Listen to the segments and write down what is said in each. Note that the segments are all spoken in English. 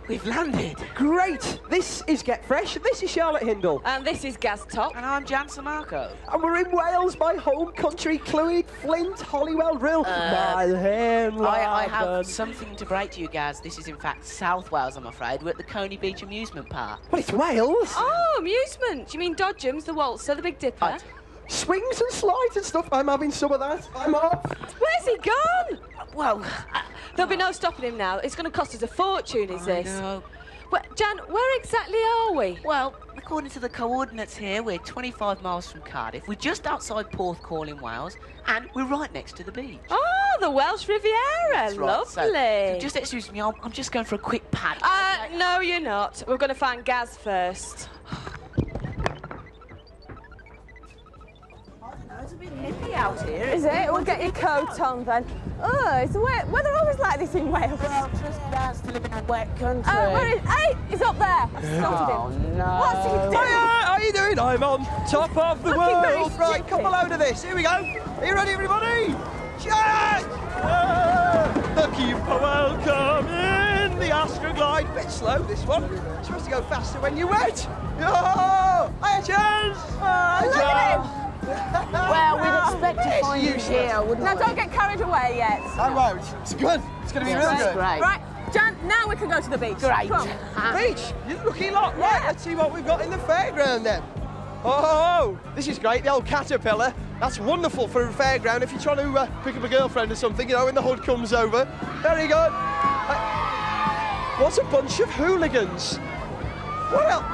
We've landed. Great. This is Get Fresh. This is Charlotte Hindle. And this is Gaz Top. And I'm Gian Sammarco. And we're in Wales, my home country, Clwyd, Flint, Holywell, Rhyl. I have something to break to you guys. This is in fact South Wales, I'm afraid. We're at the Coney Beach amusement park. Well, it's Wales. Oh, amusement. Do you mean Dodgems, the waltzer, the Big Dipper? Swings and slides and stuff. I'm having some of that. I'm off. Where's he gone? Well, there'll be no stopping him now. It's going to cost us a fortune, is this? No. Well, Jan, where exactly are we? Well, according to the coordinates here, we're 25 miles from Cardiff. We're just outside Porthcawl in Wales, and we're right next to the beach. Oh, the Welsh Riviera. That's right. Lovely. So just excuse me, I'm just going for a quick pack. No, you're not. We're going to find Gaz first. It's a bit nippy out here. Is it? We'll get your coat on then. Oh, it's weather always like this in Wales. Well, trust Gaz to live in a wet country. Hey, he's up there. I've spotted him. No. What's he doing? Hiya, how you doing? I'm on top of the Looking very world. Right, stupid. come a load of this. Here we go. Are you ready, everybody? Cheers! The keeper welcome in the Astroglide. Bit slow, this one. It's supposed to go faster when you wet. Oh, hiya, cheers! Look at him. Well, we'd expect to find you here, wouldn't we? Now, don't get carried away yet. I won't. It's good. It's going to be really good. Great. Right, Jan, now we can go to the beach. Great. Come on. Beach, you lucky lot. Right, let's see what we've got in the fairground then. Oh, this is great, the old caterpillar. That's wonderful for a fairground if you're trying to pick up a girlfriend or something, you know, when the hood comes over. Very good. What a bunch of hooligans. Well,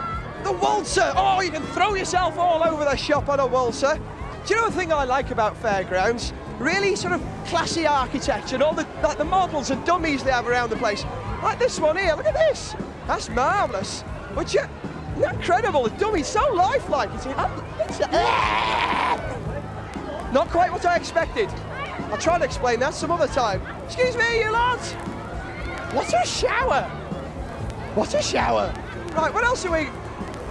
the waltzer. Oh, you can throw yourself all over the shop on a waltzer. Do you know the thing I like about fairgrounds? Really sort of classy architecture and all the models and dummies they have around the place. Like this one here, look at this. That's marvellous. But you, incredible, the dummy's so lifelike. It's not quite what I expected. I'll try to explain that some other time. Excuse me, you lads. What a shower. What a shower. Right, what else are we...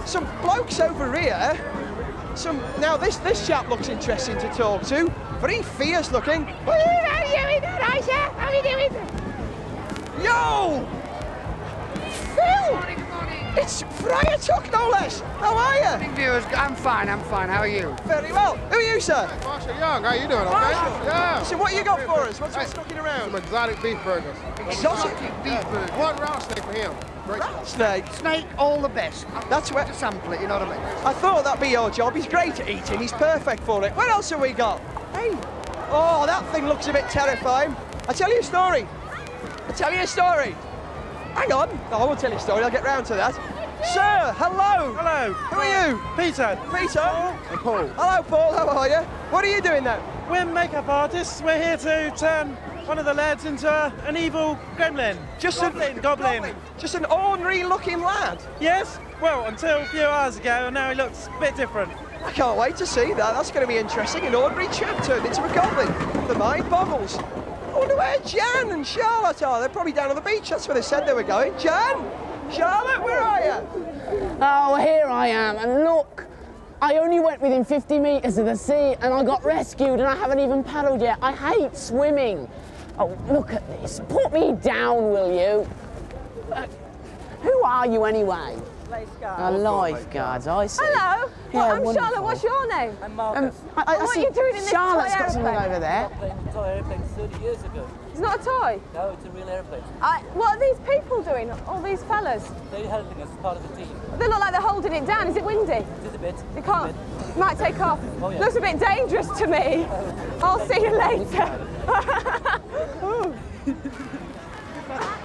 Some blokes over here. Now this chap looks interesting to talk to. Very fierce looking. How are you doing, Aisha? How are you doing? Yo! Phil! Good morning. It's Friar Tuck, no less. How are you? Morning, viewers. I'm fine. How are you? Very well. Who are you, sir? Marshall Young, how you doing? Okay? Marshall. Yeah. So what you got for us? What's knocking around? Some exotic beef burgers. Exotic beef burger. One round steak for him. Great. Snake. Snake, all the best. That's where... To sample it, you know what I mean? I thought that'd be your job. He's great at eating. He's perfect for it. What else have we got? Hey. Oh, that thing looks a bit terrifying. I'll tell you a story. Hang on. No, I won't tell you a story. I'll get round to that. Sir, hello. Hello. Who are you? Peter. Peter. And Paul. Hello, Paul. How are you? What are you doing now? We're makeup artists. We're here to turn one of the lads into an evil gremlin. Goblin. Just an ordinary-looking lad. Yes? Well, until a few hours ago, and now he looks a bit different. I can't wait to see that. That's going to be interesting. An ordinary chap turned into a goblin. The mind boggles. I wonder where Jan and Charlotte are. They're probably down on the beach. That's where they said they were going. Jan? Charlotte, where are you? Oh, here I am, and look, I only went within 50 metres of the sea and I got rescued and I haven't even paddled yet. I hate swimming. Oh, look at this. Put me down, will you? Who are you anyway? Lifeguards, I see. Hello. Yeah, I'm wonderful. Charlotte. What's your name? I'm Marcus. I What see are you doing in this Charlotte's toy got something aeroplane? over there. I played a toy airplane 30 years ago. It's not a toy. No, it's a real airplane. What are these people doing? All these fellas? They're helping us as part of the team. They look like they're holding it down. Is it windy? Just a bit. They can't. Might take off. Oh, yeah. Looks a bit dangerous to me. I'll see you later.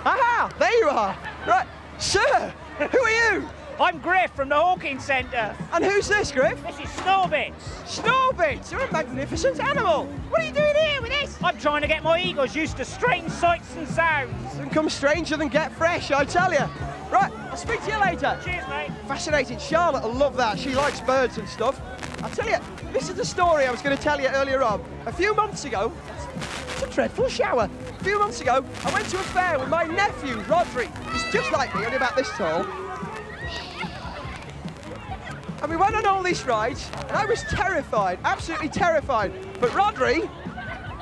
Aha! There you are. Right. Sir, who are you? I'm Griff from the Hawking Centre. And who's this, Griff? This is Snorbits. Snorbits! You're a magnificent animal. What are you doing here with this? I'm trying to get my eagles used to strange sights and sounds. Doesn't come stranger than Get Fresh, I tell you. Right, I'll speak to you later. Cheers, mate. Fascinating. Charlotte will love that. She likes birds and stuff. I'll tell you, this is the story I was going to tell you earlier on. A few months ago, it's a dreadful shower. A few months ago, I went to a fair with my nephew, Rodri. He's just like me, only about this tall. And we went on all these rides, and I was terrified, absolutely terrified. But Rodri,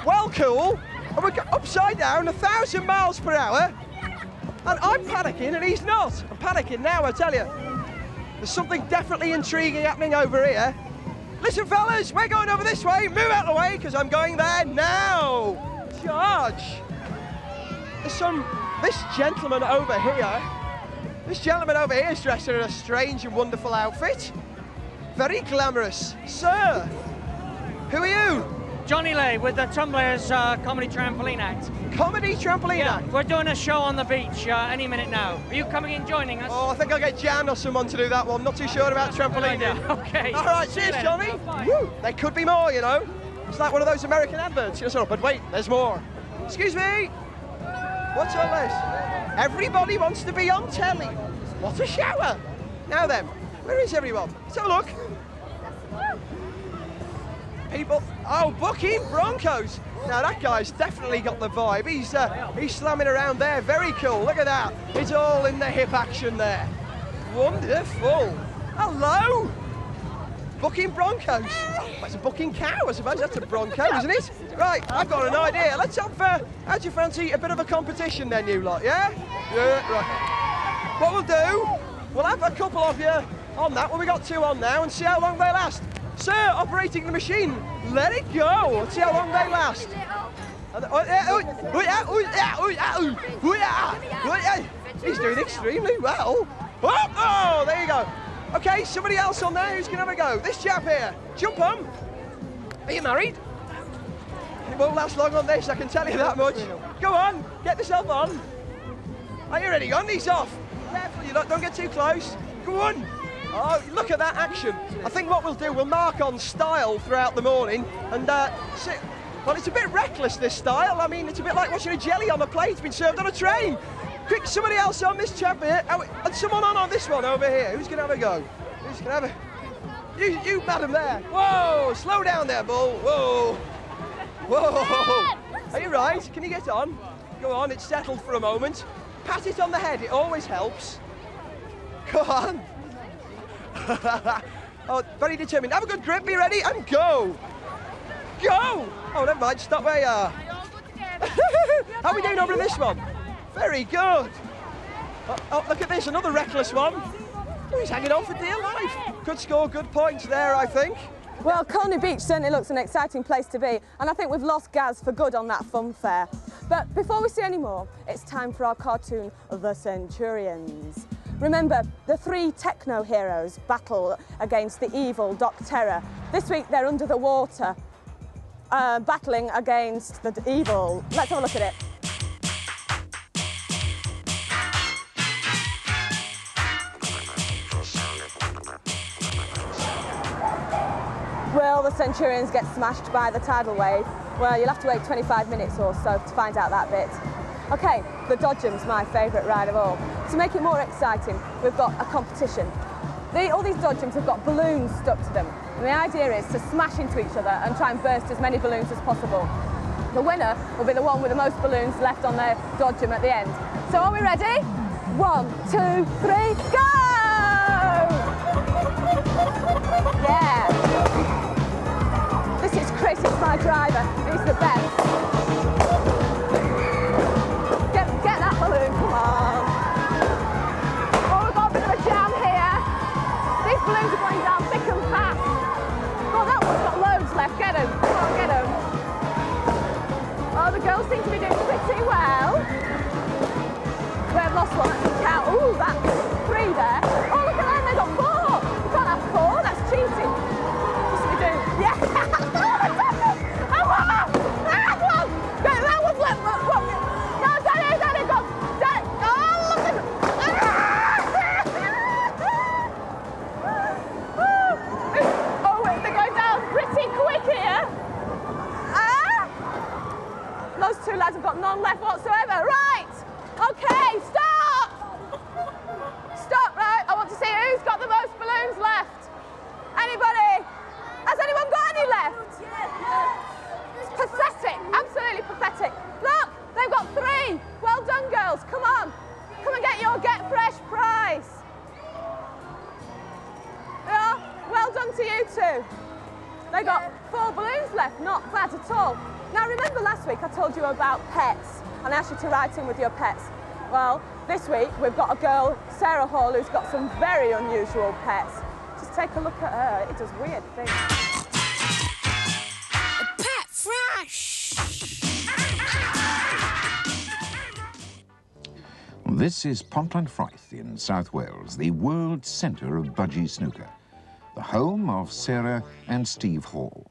well cool, and we got upside down, 1,000 miles per hour. And I'm panicking and he's not. I'm panicking now, I tell you. There's something definitely intriguing happening over here. Listen, fellas, we're going over this way. Move out of the way, because I'm going there now. Charge. This gentleman over here. This gentleman over here is dressed in a strange and wonderful outfit. Very glamorous. Sir, who are you? Johnny Lay with the Tumblers Comedy Trampoline Act. Comedy Trampoline Act? We're doing a show on the beach any minute now. Are you coming in joining us? Oh, I think I'll get Gian or someone to do that one. Not too sure about trampoline. Okay. All right, cheers, Johnny. Woo. There could be more, you know. It's like one of those American adverts. You know, but wait, there's more. Excuse me. What's all this? Everybody wants to be on telly. What a shower. Now then, where is everyone? Let's have a look. People, oh, Bucking Broncos. Now that guy's definitely got the vibe. He's slamming around there. Very cool. Look at that. It's all in the hip action there. Wonderful. Hello. Bucking Broncos. That's a bucking cow, I suppose. That's a bronco, isn't it? Right, I've got an idea. Let's have, how do you fancy a bit of a competition then, you lot, yeah? Yeah, right. What we'll do, we'll have a couple of you on that. Well, we got 2 on now and see how long they last. Sir, operating the machine, let it go. Let's see how long they last. He's doing extremely well. Oh, there you go. Okay, somebody else on there who's going to have a go. This chap here, jump on. Are you married? It won't last long on this, I can tell you that much. Go on, get yourself on. Are you ready? On, he's off. Careful, you lot, don't get too close. Go on. Oh, look at that action. I think what we'll do, we'll mark on style throughout the morning and well, it's a bit reckless, this style. I mean, it's a bit like watching a jelly on a plate being served on a train. Quick, somebody else on this chap here. Oh, and someone on this one over here. Who's going to have a go? Who's going to have a... You, madam there. Whoa, slow down there, bull. Whoa. Whoa. Are you right? Can you get on? Go on, it's settled for a moment. Pat it on the head, it always helps. Go on. Oh, very determined. Have a good grip, be ready, and go. Go. Oh, never mind, stop where you are. How are we doing over this one? Very good. Oh, look at this, another reckless one. Oh, he's hanging on for dear life. Could score good points there, I think. Well, Coney Beach certainly looks an exciting place to be, and I think we've lost Gaz for good on that fun fair. But before we see any more, it's time for our cartoon, The Centurions. Remember, the 3 techno heroes battle against the evil Doc Terror. This week they're under the water, battling against the evil. Let's have a look at it. Will the Centurions get smashed by the tidal wave? Well, you'll have to wait 25 minutes or so to find out that bit. OK, the Dodgem's my favourite ride of all. To make it more exciting, we've got a competition. All these Dodgems have got balloons stuck to them. And the idea is to smash into each other and try and burst as many balloons as possible. The winner will be the one with the most balloons left on their Dodgem at the end. So are we ready? 1, 2, 3, go! Yeah. This is Chris, it's my driver. He's the best. Get that balloon, come on. Oh, we've got a bit of a jam here. These balloons are going down thick and fast. Oh, that one's got loads left. Get him. Come on, get him. Oh, the girls seem to be doing pretty well. We've lost one. Let's count. Ooh, that's 3 there. Oh, look at them. They've got 4. You can't have 4. That's cheating. What should we do? Yeah. That one's left. No, Daddy, go. Daddy. Oh, look at Oh, they're going down pretty quick here. Those 2 lads have got none left whatsoever. Right. Okay, stop! Stop, right? I want to see who's got the most balloons left. Anybody? Has anyone got any left? It's pathetic, absolutely pathetic. Look, they've got 3. Well done, girls. Come on. Come and get your Get Fresh prize. Yeah, well done to you 2. They got 4 balloons left, not bad at all. Now, remember last week I told you about pets and I asked you to write in with your pets. Well, this week we've got a girl, Sarah Hall, who's got some very unusual pets. Just take a look at her. It does weird things. Pet Fresh! This is Porthcawl in South Wales, the world centre of budgie snooker, the home of Sarah and Steve Hall.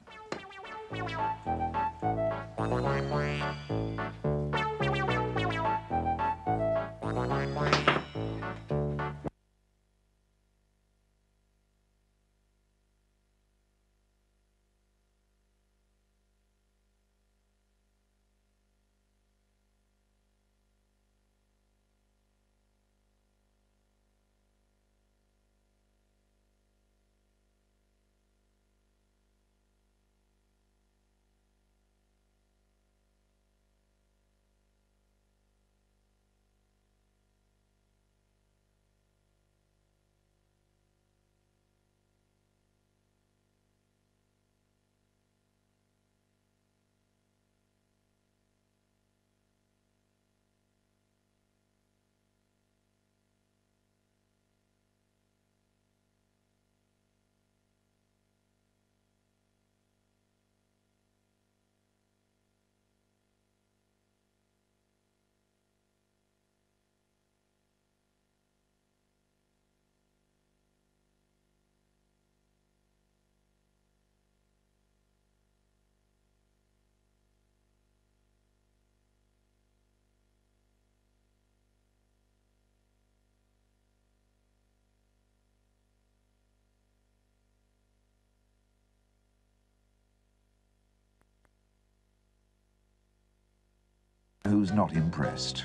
Who's not impressed?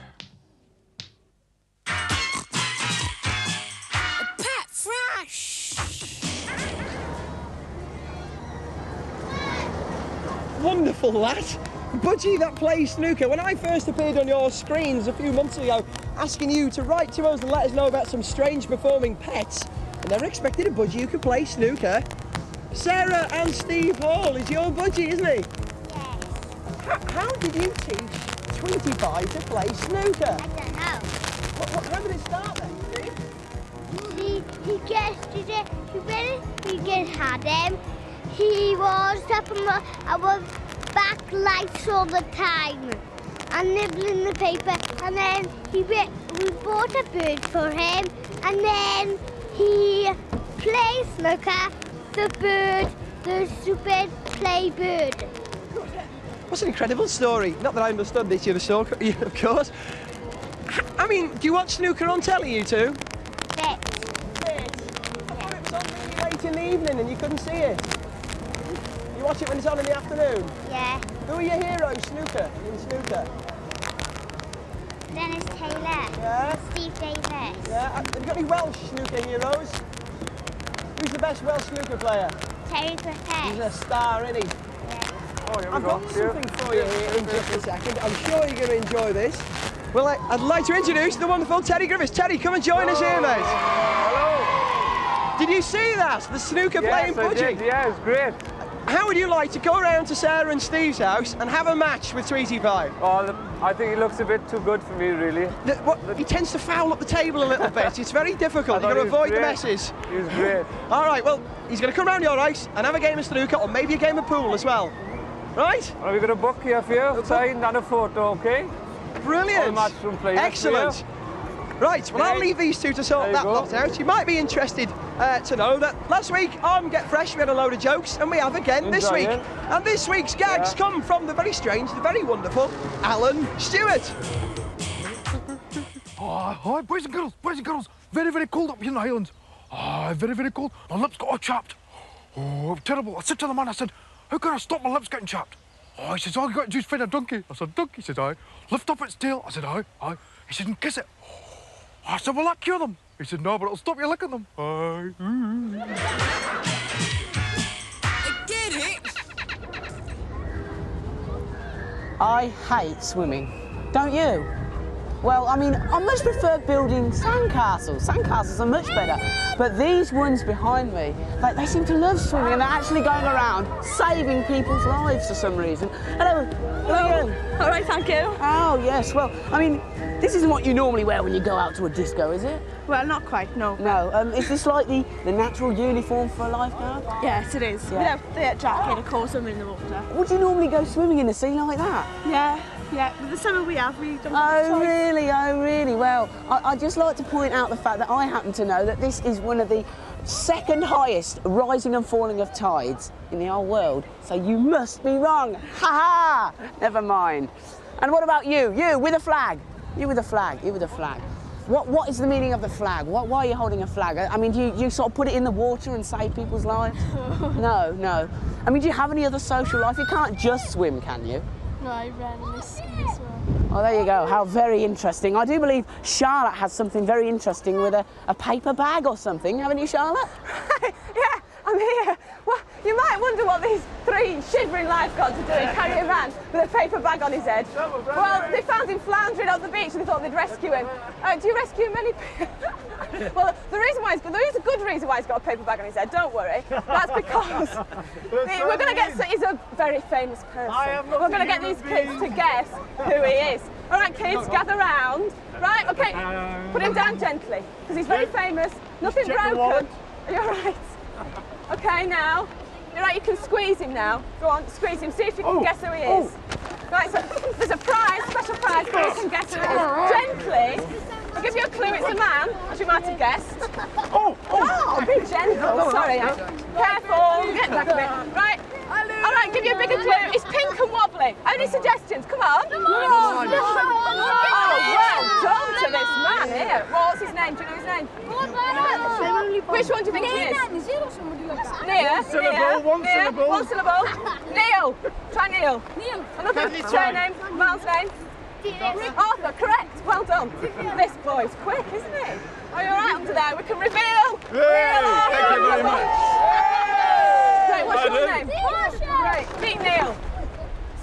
Pet Fresh! Wonderful, lad. Budgie that plays snooker. When I first appeared on your screens a few months ago, asking you to write to us and let us know about some strange performing pets, I never expected a budgie who could play snooker. Sarah and Steve Hall is your budgie, isn't he? Yes. How did you teach Tweety Pie to play snooker? I don't know. How did it start then? He just did it. When we had him, he was up on our back lights all the time and nibbling the paper. And then we bought a bird for him, and then he plays snooker. The bird, the stupid play bird. What's an incredible story. Not that I understood this, you're the stalker, of course. I mean, do you watch snooker on telly, you two? Yes. I thought it was on really late in the evening and you couldn't see it. You watch it when it's on in the afternoon? Yeah. Who are your heroes, in snooker? Dennis Taylor. Yeah. Steve Davis. Yeah. Have you got any Welsh snooker heroes? Who's the best Welsh snooker player? Terry Griffiths. He's a star, isn't he? Oh, here we I've go. got something for you here in just a second. I'm sure you're going to enjoy this. Well, I'd like to introduce the wonderful Terry Griffiths. Terry, come and join us here, mate. Hello. Did you see that? The snooker playing budgie? Yes, I did. Yeah, it's great. How would you like to go around to Sarah and Steve's house and have a match with Tweety Pie? Oh, I think he looks a bit too good for me, really. He tends to foul up the table a little bit. It's very difficult. You've got to avoid the messes. He's great. All right, well, he's going to come round your house and have a game of snooker or maybe a game of pool as well. Right? Are we going to book here for you? Sign and a photo, okay? Brilliant. All matchroom players. Excellent. Right, well, I'll leave these two to sort that lot out. You might be interested to know that last week on Get Fresh we had a load of jokes, and we have again this week. And this week's gags come from the very strange, the very wonderful Alan Stewart. Oh, hi, boys and girls. Very, very cold up here in the Highlands. Oh, very, very cold. My lips got all chapped. Oh, terrible. I said to the man, I said, how can I stop my lips getting chapped? Oh, he says, all you got to do is find a donkey. I said, donkey? He said, aye. Lift up its tail. I said, aye. He said, and kiss it. I said, will that cure them? He said, no, but it'll stop you licking them. Aye. I did it! I hate swimming. Don't you? Well, I mean, I much prefer building sandcastles. Sandcastles are much better. But these ones behind me, like, they seem to love swimming and they're actually going around saving people's lives for some reason. Hello. How are you? All right, thank you. Oh, yes. Well, I mean, this isn't what you normally wear when you go out to a disco, is it? Well, not quite, no. No. Is this like the natural uniform for a lifeguard? Yes, it is. Yeah. Without the jacket, of course, I'm in the water. Would you normally go swimming in the sea like that? Yeah, yeah. With the summer we don't Oh, really? Oh, really? Well, I'd just like to point out the fact that I happen to know that this is one of the second highest rising and falling of tides in the whole world. So you must be wrong. Ha ha! Never mind. And what about you? You with a flag? You with a flag? You with a flag? What is the meaning of the flag? Why are you holding a flag? I mean, do you sort of put it in the water and save people's lives? No, no. I mean, do you have any other social life? You can't just swim, can you? No, I ran in this one. Oh, there you go. How very interesting. I do believe Charlotte has something very interesting with a paper bag or something. Haven't you, Charlotte? Yeah, I'm here. Well, you might wonder what these three shivering lifeguards are doing, carrying a man with a paper bag on his head. Well, they found him floundering on the beach and they thought they'd rescue him. Do you rescue many people? Well, there is a good reason why he's got a paper bag on his head, don't worry. That's because we're going to get, he's a very famous person. We're going to get these kids to guess who he is. All right, kids, gather round. Right, okay, put him down gently, because he's very famous, nothing broken. Are you all right? Okay, now, you're right, you can squeeze him now. Go on, squeeze him, see if you can guess who he is. Right, so there's a prize, special prize, for you can guess who it is. Gently, I'll give you a clue, it's a man, as you might have guessed. Oh, be gentle, sorry. Careful, get back a bit. Right, all right, give you a bigger clue. It's pink and wobbly. Any suggestions? Come on. Oh, well done to this man here. What's his name? Do you know his name? Which one do you think he is? Neil. One syllable. One syllable. Neil. Try Neil. Another surname. Man's name. Arthur, correct. Well done. This boy's quick, isn't he? Are you all right under there? We can reveal. Thank you very much. Right, what's your name? Right, meet Neil.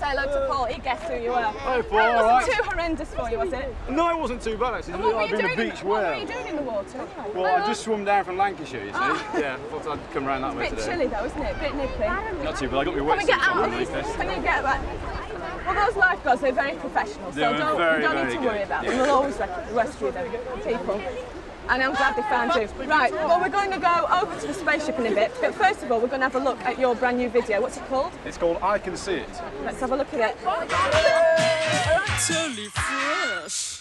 Say hello to Paul. He guessed who you were. Hi, Paul. It wasn't too horrendous for you, was it? No, it wasn't too bad actually. What were I've you been a doing? beach What were whale. you doing in the water? Well, I just swum down from Lancashire, you see. Yeah, I thought I'd come round that way Bit today. chilly though, isn't it? Bit nippy. Not too bad. I got my Can we wetsuit get out on of underneath this? this. Can you get back? Well, those lifeguards, they're very professional, so They're you don't need to worry about them. We'll always rescue them, people. And I'm glad they found you. Right, well, we're going to go over to the spaceship in a bit, but first of all, we're going to have a look at your brand new video. What's it called? It's called I Can See It. Let's have a look at it. Totally fresh.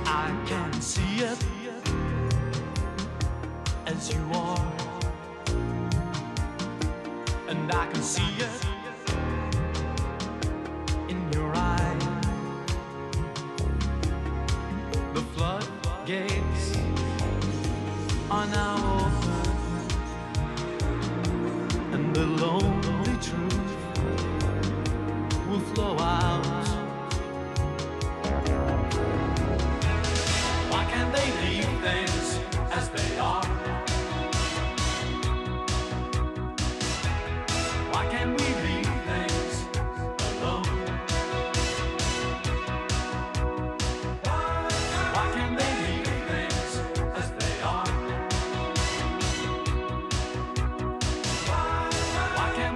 I can see it as you are, and I can see it in your eye. The floodgates are now open, and the lonely truth will flow out. Why can't they leave things as they are? Why can't we leave things alone? Why can't they leave things as they are? Why can't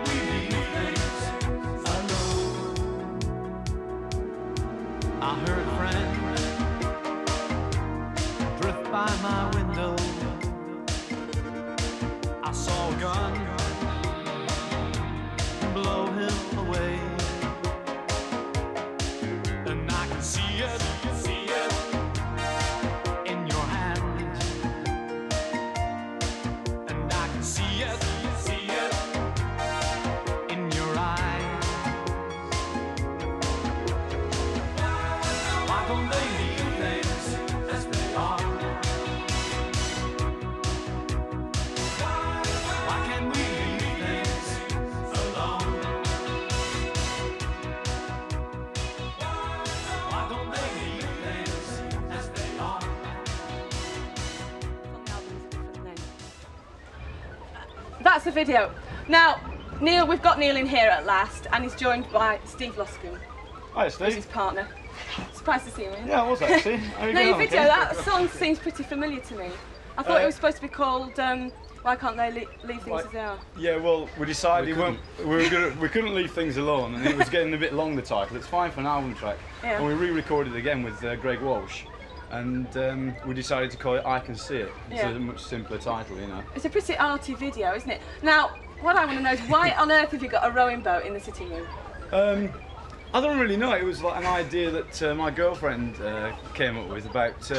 that's the video. Now, Neil, we've got Neil in here at last, and he's joined by Steve Loscombe. Hi, Steve. Who's his partner. Surprised to see him in. Yeah, I was actually. How you No, getting your on, video, Kim? that song seems pretty familiar to me. I thought it was supposed to be called Why Can't They Leave Things As They Are? Yeah, well, we decided we couldn't leave things alone, and it was getting a bit long, the title. It's fine for an album track. Yeah. And we re-recorded it again with Greg Walsh, and we decided to call it I Can See It. It's a much simpler title, you know. It's a pretty arty video, isn't it? Now, what I want to know is why on earth have you got a rowing boat in the sitting room? I don't really know. It was like an idea that my girlfriend came up with about.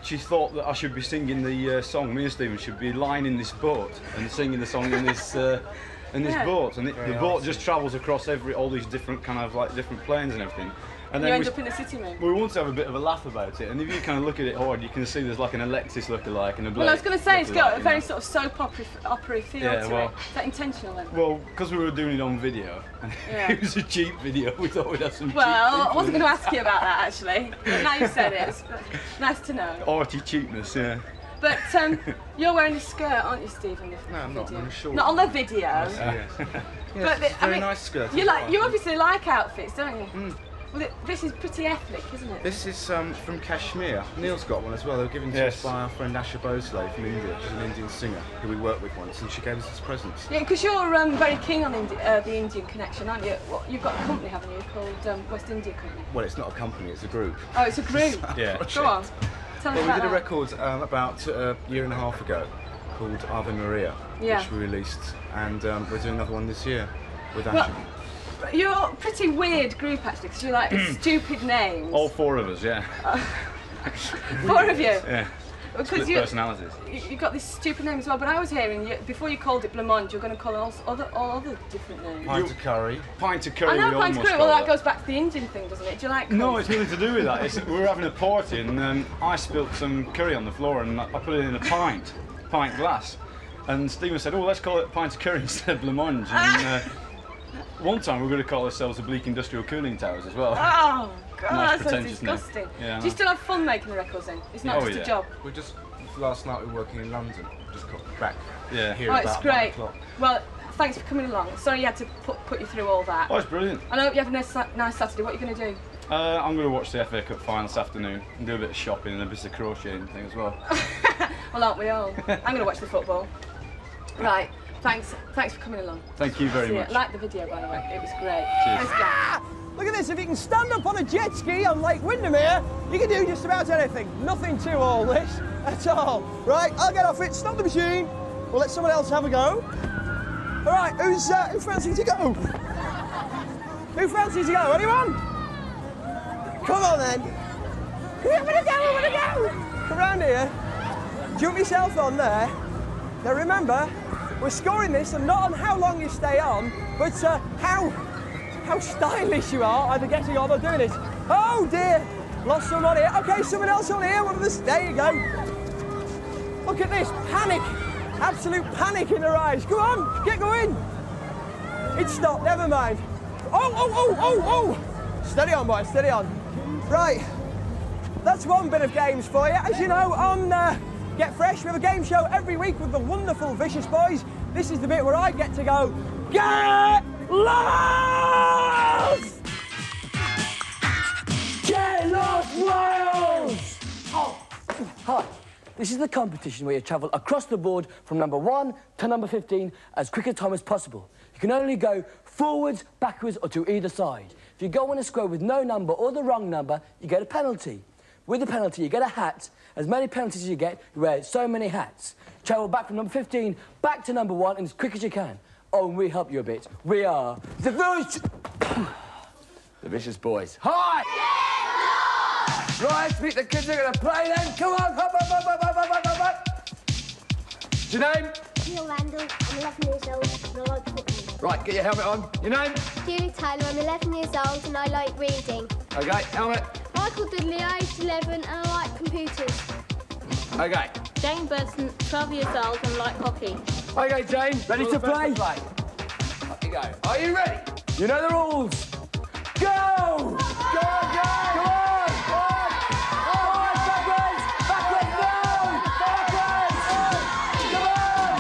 She thought that I should be singing the song. Me and Stephen should be lying in this boat and singing the song in this boat, and the boat just travels across all these different kind of like different planes and everything. And you then end up in the sitting room. we want to have a bit of a laugh about it, and if you kind of look at it hard, you can see there's like an Alexis lookalike and a Blake. Well, I was going to say it's got a very know. sort of soap opera feel to it. Is that intentional then? Well, because we were doing it on video, and it was a cheap video, we thought we'd have some cheap Well, I wasn't going to ask you about that actually, but now you've said it, it's nice to know. arty cheapness, yeah. But you're wearing a skirt, aren't you, Steve? On the No, I'm not. I'm a short. Not on the video. Yes. But it's a very nice skirt. You obviously like outfits, don't you? Well, this is pretty ethnic, isn't it? This is from Kashmir. Neil's got one as well. They were given to us by our friend Asha Bhosle from India. She's an Indian singer who we worked with once, and she gave us as presents. Yeah, because you're very keen on the Indian connection, aren't you? You've got a company, haven't you, called West India Company? Well, it's not a company, it's a group. Oh, it's a group? Yeah. Go on. Tell us Well, we about did a that. record about a year and a half ago called Ave Maria, which we released, and we're doing another one this year with Asha. Well, you're a pretty weird group actually, because you're like stupid names. All four of us, yeah. Four of you? Yeah. Because Split personalities. You've got this stupid name as well, but I was hearing, before you called it Blancmange, you're going to call it all other different names. Pint of curry. Pint of curry, I know we pint of almost curry, call well that it. goes back to the Indian thing, doesn't it? Do you like curry? No, it's nothing to do with that. We were having a party and I spilt some curry on the floor and I put it in a pint glass. And Stephen said, oh, let's call it pint of curry instead of blancmange. And one time we were going to call ourselves the Bleak Industrial Cooling Towers as well. Oh, God, Nice that sounds pretentious name. disgusting. Yeah, Do you still have fun making the records then? It's not just a job? We're just, last night we were working in London, just got back here Oh, about it's 1 great. o'clock. Well, thanks for coming along. Sorry you had to put you through all that. Oh, it's brilliant. I hope you have a nice Saturday. What are you going to do? I'm going to watch the FA Cup final this afternoon and do a bit of shopping and a bit of crocheting thing as well. Well, aren't we all? I'm going to watch the football. Right. Thanks for coming along. Thank you very much. Like the video, by the way. It was great. Cheers. Thanks, guys. Look at this, if you can stand up on a jet ski on Lake Windermere, you can do just about anything. Nothing to all this at all. Right, I'll get off it, stop the machine. We'll let someone else have a go. All right, who fancies to go? Who fancies to go? Anyone? Come on then. I'm gonna go. Come round here. Jump yourself on there. Now remember, we're scoring this and not on how long you stay on, but how stylish you are either getting on or doing it. Oh dear, lost someone here. Okay, someone else on here. There you go. Look at this, panic. Absolute panic in her eyes. Go on, get going. It stopped, never mind. Oh. Steady on, boy, steady on. Right, that's one bit of games for you. As you know, on Get Fresh, we have a game show every week with the wonderful Vicious Boys. This is the bit where I get to go, get lost! Get lost, Wales! Oh. Hi, this is the competition where you travel across the board from number 1 to number 15 as quick a time as possible. You can only go forwards, backwards, or to either side. If you go on a square with no number or the wrong number, you get a penalty. With the penalty, you get a hat. As many penalties as you get, you wear so many hats. Travel back from number 15 back to number 1 and as quick as you can. Oh, and we help you a bit. We are the Vicious Boys. Hi! Yeah! Right, meet the kids who are going to play then. Come on, hop. What's your name? Neil Randall, I'm 11 years old and I like football. Right, get your helmet on. Your name? Julie Taylor, I'm 11 years old and I like reading. OK, helmet. Michael Dudley, aged 11 and I like computers. OK. Jane Burton, 12 years old and like hockey. OK, Jane, ready to play? Up you go. Are you ready? You know the rules. Go! Go! Come on! Backwards! No! Backwards! Come on!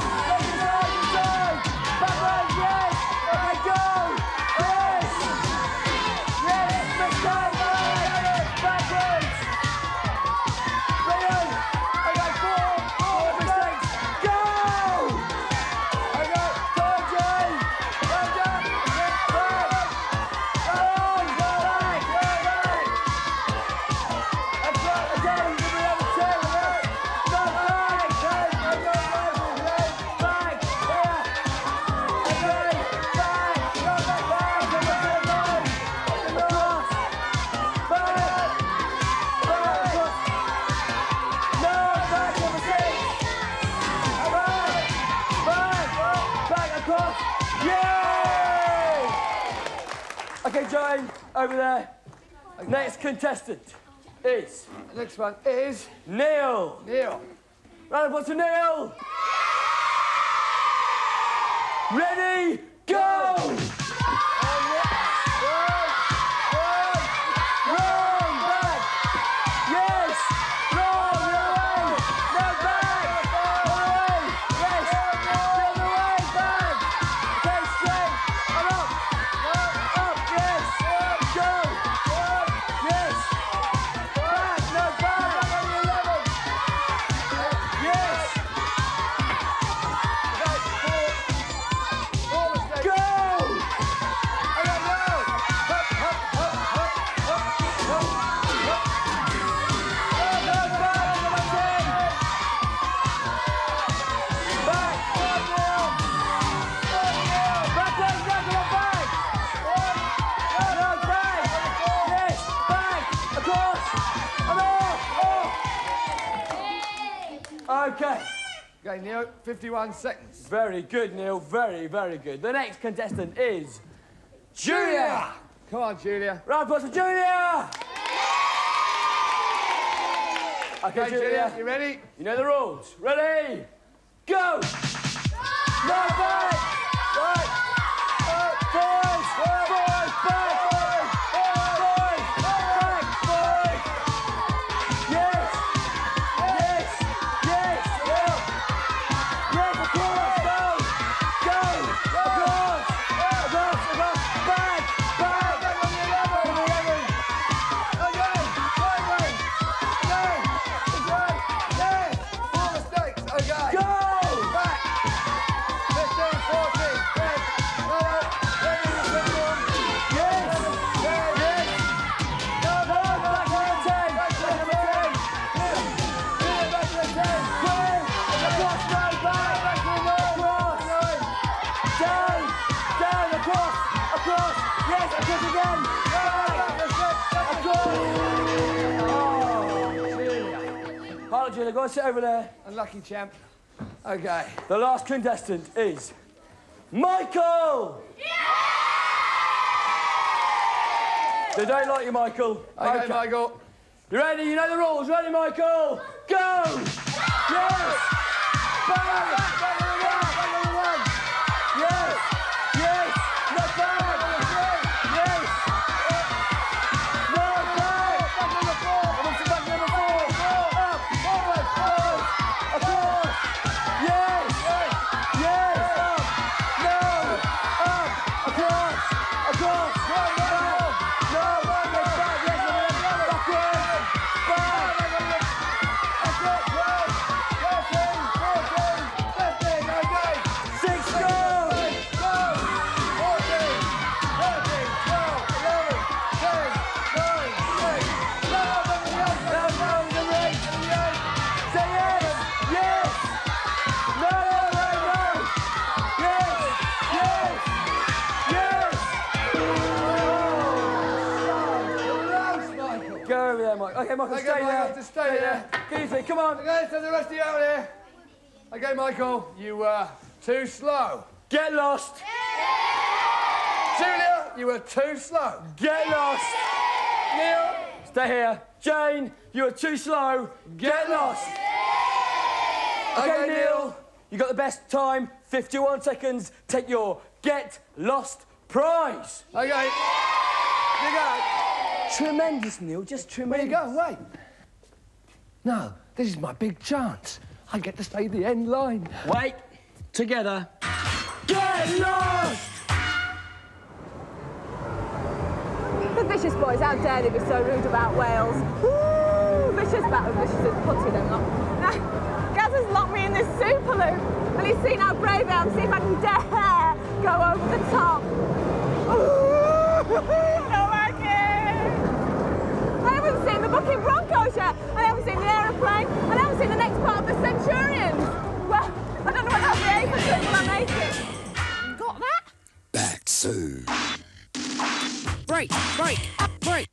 across. Yay! Okay, Jane, over there. Okay. Next contestant is... The next one is... Neil. Neil. Round of applause to Neil. Ready, go! Okay. Okay, Neil, 51 seconds. Very good, Neil. Very, very good. The next contestant is... Julia! Come on, Julia. Round of applause for Julia! Okay, Julia. You ready? You know the rules. Ready? Go! No, back! Right! Boys! Boys! Back! Boys! Back! Boys! Yes! Yes! Yes! Yes! Across! Go! Go! Across! Across! Across! Back! Back! Back on the 11! Okay, sideways. Okay, right. Yes. 4 mistakes. Okay. Go! Back. 15, 14, 10, 11, 21. Yes! Yes. Yes! No, No, back to the 10! Back to the 10. Back to the 10. Quick! Across, no, back! Back to the 9. Across! Down! Down, across! Across! Yes, across again! Back! Across! Oh, Julia, go and sit over there. Unlucky champ. Okay. The last contestant is... Michael! They don't like you, Michael. Okay, Michael. You ready? You know the rules. Ready, Michael? Go! Yes! Back! Back on the 1! Yes! Yes! No, back! Yes! No, back! Back on the 4! Back on the 4! Up! Forward! Forward! Across! Yes! Yes! Up! No! Up! Across! Across! Back! No! Back! Yes! Backwards! Back! That's it. 12, 13, 14, 15. Okay. 6 goals! 14, 13, 12, 11, 10, 9, 8. Say yes! No! Yes! Yes! Yes! Go over there, Mike. Okay, Michael, Okay, stay Michael, there. just stay there. Get used to it. Come on. Okay, so the rest of you out here. Okay, Michael, you were too slow. Get lost. Julia, you were too slow. Get lost. Neil, Stay here. Jane, you are too slow. Get lost. Okay, Neil. You got the best time. 51 seconds. Take your get lost prize. Okay. You go. Tremendous, Neil. Just Where tremendous. you go? Wait. No, this is my big chance. I get to stay the end line. Wait. Together. Get lost! The Vicious boys, how dare they be so rude about Wales? Woo! Vicious battle, Vicious is putty them up. Now, Gaz has locked me in this superloop, and he's seen how brave I am. See if I can dare go over the top. No, I can't. I haven't seen the Bucking Broncos yet. I haven't seen the aeroplane. And I haven't seen the next part of the Centurions. Well, I don't know what I'll be able to do when I make it. Got that? Back soon. Break, break, break.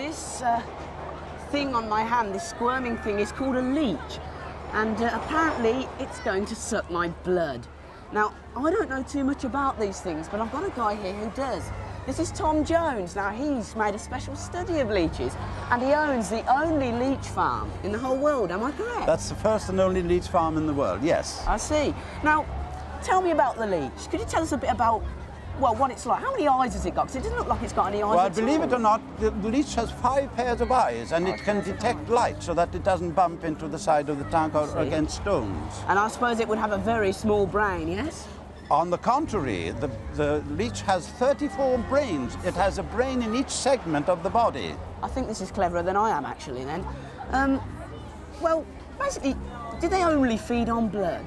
this thing on my hand, this squirming thing, is called a leech. And apparently it's going to suck my blood. Now, I don't know too much about these things, but I've got a guy here who does. This is Tom Jones. Now, he's made a special study of leeches, and he owns the only leech farm in the whole world. Am I correct? That's the first and only leech farm in the world, yes. I see. Now, tell me about the leech. Could you tell us a bit about, well, what it's like? How many eyes has it got? Because it doesn't look like it's got any eyes Well, at believe all. it or not, the leech has 5 pairs of eyes, and it can detect light so that it doesn't bump into the side of the tank or against stones. And I suppose it would have a very small brain, yes? On the contrary, the leech has 34 brains. It has a brain in each segment of the body. I think this is cleverer than I am, actually, then. Well, basically, do they only feed on blood?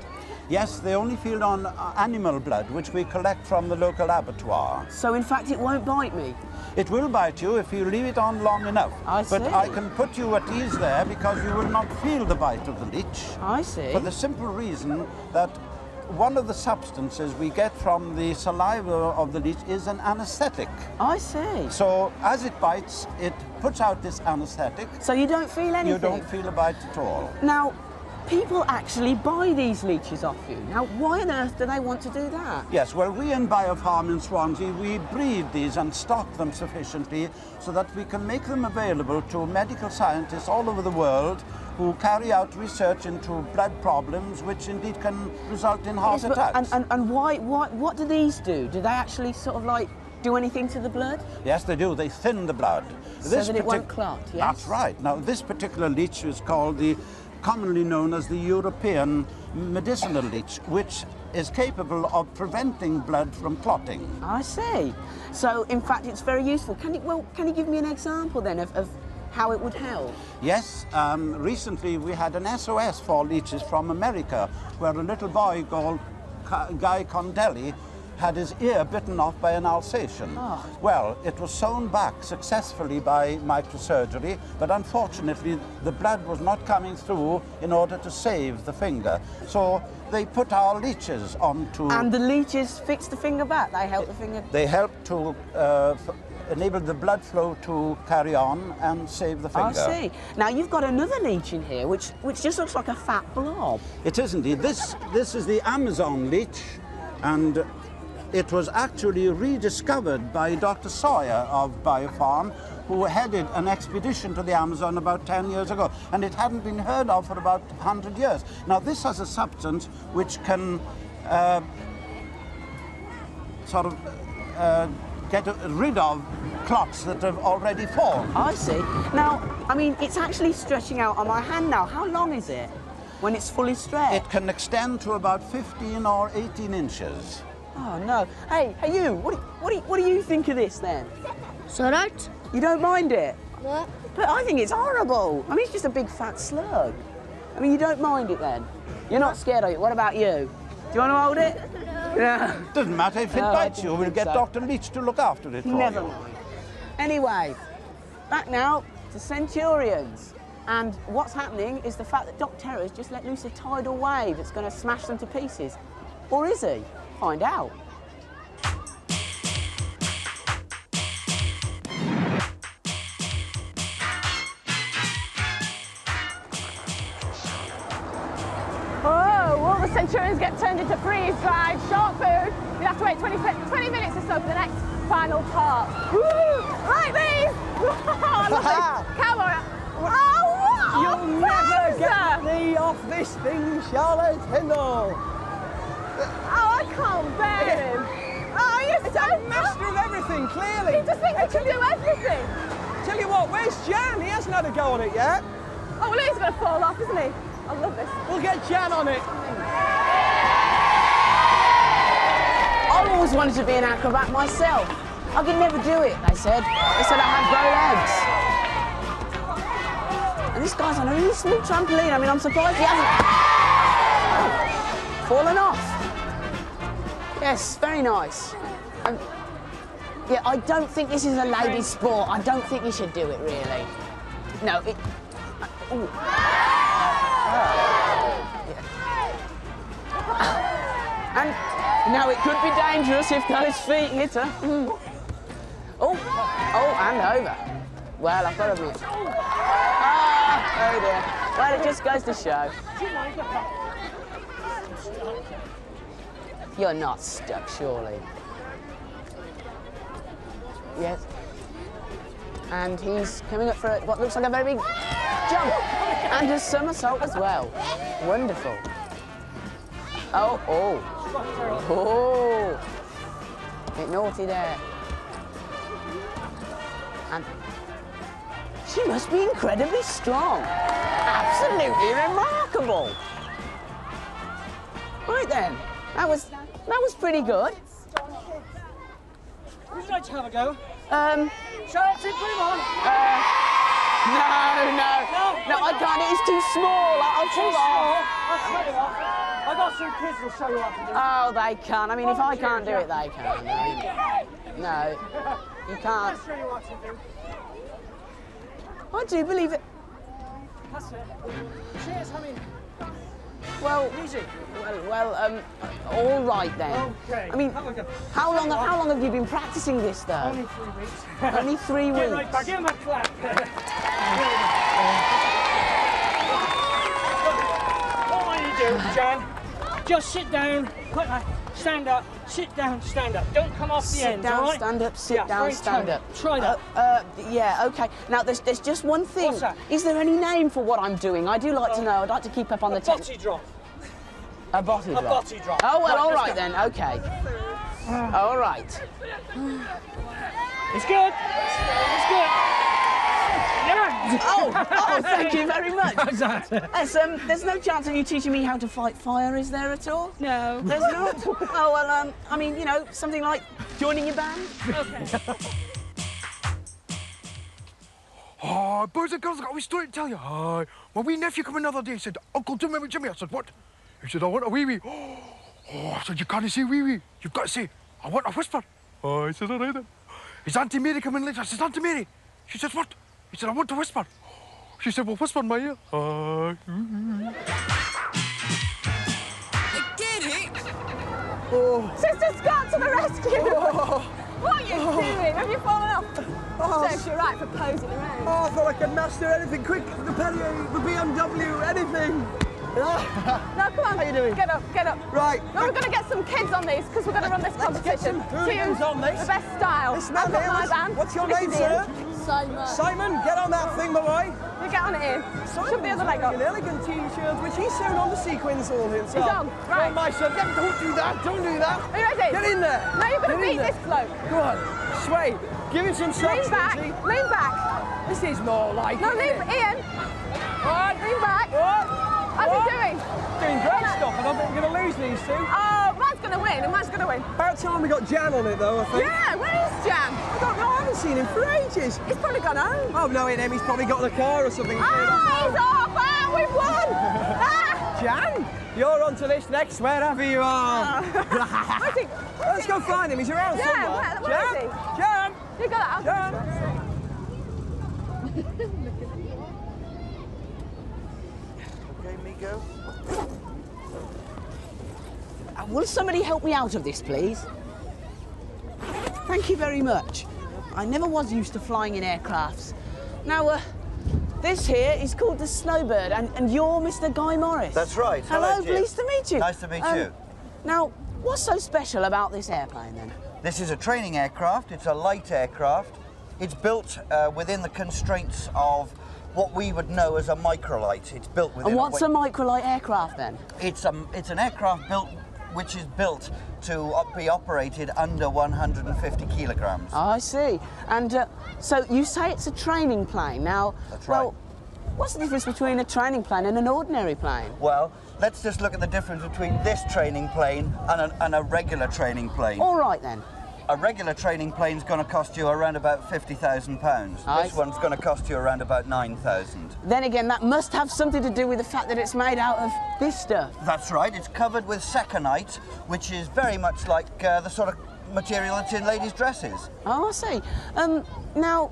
Yes, they only feed on animal blood, which we collect from the local abattoir. So, in fact, it won't bite me? It will bite you if you leave it on long enough. I see. But I can put you at ease there because you will not feel the bite of the leech. I see. For the simple reason that one of the substances we get from the saliva of the leech is an anesthetic. I see. So as it bites, it puts out this anesthetic. So you don't feel anything? You don't feel a bite at all. Now, people actually buy these leeches off you. Now, why on earth do they want to do that? Yes, well, we in Biofarm in Swansea, we breed these and stock them sufficiently so that we can make them available to medical scientists all over the world who carry out research into blood problems, which indeed can result in heart attacks. And what do these do? Do they actually sort of like do anything to the blood? Yes, they do. They thin the blood. So that it won't clot, yes? That's right. Now, this particular leech is called commonly known as the European medicinal leech, which is capable of preventing blood from clotting. I see. So, in fact, it's very useful. Can you give me an example then of how it would help? Yes, recently we had an SOS for leeches from America, where a little boy called Guy Condelli had his ear bitten off by an Alsatian. Oh. Well, it was sewn back successfully by microsurgery, but unfortunately the blood was not coming through in order to save the finger. So they put our leeches onto... And the leeches fix the finger back? They help the finger... They help to enable the blood flow to carry on and save the finger. I see. Now, you've got another leech in here, which just looks like a fat blob. It is indeed. This is the Amazon leech, and it was actually rediscovered by Dr. Sawyer of Biofarm, who headed an expedition to the Amazon about 10 years ago, and it hadn't been heard of for about 100 years. Now, this has a substance which can get rid of clots that have already formed. I see. Now, I mean, it's actually stretching out on my hand now. How long is it when it's fully stretched? It can extend to about 15 or 18 inches. Oh, no. Hey, you, what do you think of this, then? It's all right. You don't mind it? No. But I think it's horrible. I mean, it's just a big fat slug. I mean, you don't mind it, then? You're not scared of it. What about you? Do you want to hold it? No. Doesn't matter if it bites you. We'll get so. Dr. Leach to look after it for you. Never mind. Anyway, back now to Centurions. And what's happening is the fact that Doc Terror has just let loose a tidal wave that's going to smash them to pieces. Or is he? Find out. Oh, will the Centurions get turned into freeze-dried shark food? We'll have to wait 20 minutes or so for the next final part. Woo! Like these! I love this camera. Oh, You'll never get me off this thing, Charlotte Hindle. Oh, I can't bear him. Oh, you're so master of everything, clearly. He just thinks he can do everything. Tell you what, where's Jan? He hasn't had a go on it yet. Oh, well, he's going to fall off, isn't he? I love this. We'll get Jan on it. I always wanted to be an acrobat myself. I could never do it, they said. They said I had bow legs. And this guy's on a really small trampoline. I mean, I'm surprised he hasn't fallen off. Yes, very nice. Yeah, I don't think this is a ladies' sport. I don't think you should do it, really. No, it... Ooh. And now it could be dangerous if those feet hit her. Oh, and over. Well, I've got to admit. Ah, oh dear. Well, it just goes to show. You're not stuck, surely. Yes. And he's coming up for what looks like a very big jump. And a somersault as well. Wonderful. Oh, oh. Oh. Bit naughty there. And she must be incredibly strong. Absolutely remarkable. Right then. That was pretty good. Would you like to have a go? Shall I put him on? No, I can't. It's too small. I'll pull off. I'll cut it off. I got some kids who'll show you how to do it. Oh, they can. I mean, if I can't do it, they can. I mean, no, you can't. I'll show you what to do. I do believe it. That's it. Cheers, honey. Well, easy. All right then. Okay. I mean, how long have you been practicing this though? Only 3 weeks. Only 3 weeks. Get right back. Give him a clap. What will you do, Jan? Just sit down. Stand up. Sit down. Stand up. Don't come off the end. Sit down. Right? Stand up. Sit down. Stand up. Try that. Yeah. Okay. Now there's just one thing. What's that? Is there any name for what I'm doing? I do like to know. I'd like to keep up on the body drop. A body drop. A body drop. Oh well. Right, All right then. Okay. All right. It's good. It's good. Yeah. Oh, thank you very much. How's that? There's no chance of you teaching me how to fight fire, is there at all? No. There's not? Oh, well, I mean, you know, something like joining your band? Okay. Oh, boys and girls, I've got a wee story to tell you. Hi. My wee nephew came another day. He said, Uncle Jimmy. I said, what? He said, I want a wee-wee. Oh, I said, you can't say wee-wee. You've got to say, I want a whisper. Oh, he said, all right then. His Auntie Mary come in later. I said, Auntie Mary. She said, what? He said, I want to whisper. She said, well, whisper in my ear. Get it! Oh. Sister Scott to the rescue! Oh. What are you doing? Have you fallen off? Oh. Serves you right for posing around. Oh, I thought I could master anything. Quick, the Perrier, the BMW, anything. No, come on. How you doing? Get up. Right. No, we're going to get some kids on these because we're going to run this competition. Let's get some hooligans on this. The best style. Listen, I've got my band. What's your This name, is sir? Ian. Simon. Simon, get on that thing, my boy. You get on it, Ian. Shove the other leg up. An elegant T-shirt, which he's sewn on the sequins all himself. He's on, right. Oh, my son, don't do that. Don't do that. Are you ready? Get in there. Now you're going to beat this bloke. Go on. Sway. Give him some shots, Lean back. Lindsay. Lean back. This is more like No, it, lean, isn't it? Ian. What? Lean back. What? How's he doing? Doing great stuff. I don't think we're going to lose these two. Oh, man's going to win, and man's going to win. About time we got Jan on it, though, I think. Yeah, where is Jan? I don't know. I haven't seen him for ages. He's probably gone home. Oh, no, he's probably got in the car or something. Ah, he's off! Ah, we've won! Ah! Jan, you're on to this next, wherever you are. Where's he? Let's go find him. He's around Yeah, somewhere. where is he? Jan! You got it. Jan! Okay, me go. Will somebody help me out of this, please? Thank you very much. I never was used to flying in aircrafts. Now, this here is called the Snowbird, and you're Mr. Guy Morris. That's right. Hello, Jim. pleased to meet you. Nice to meet you. Now, what's so special about this airplane, then? This is a training aircraft. It's a light aircraft. It's built within the constraints of what we would know as a microlight. It's built within. And what's a microlight aircraft, then? It's an aircraft which is built to be operated under 150 kilograms. Oh, I see. And so you say it's a training plane. Now, That's right. Well, what's the difference between a training plane and an ordinary plane? Well, let's just look at the difference between this training plane and a regular training plane. All right, then. A regular training plane's going to cost you around about £50,000. This one's going to cost you around about 9,000. Then again, that must have something to do with the fact that it's made out of this stuff. That's right. It's covered with seconite, which is very much like the sort of material that's in ladies' dresses. Oh, I see. Now,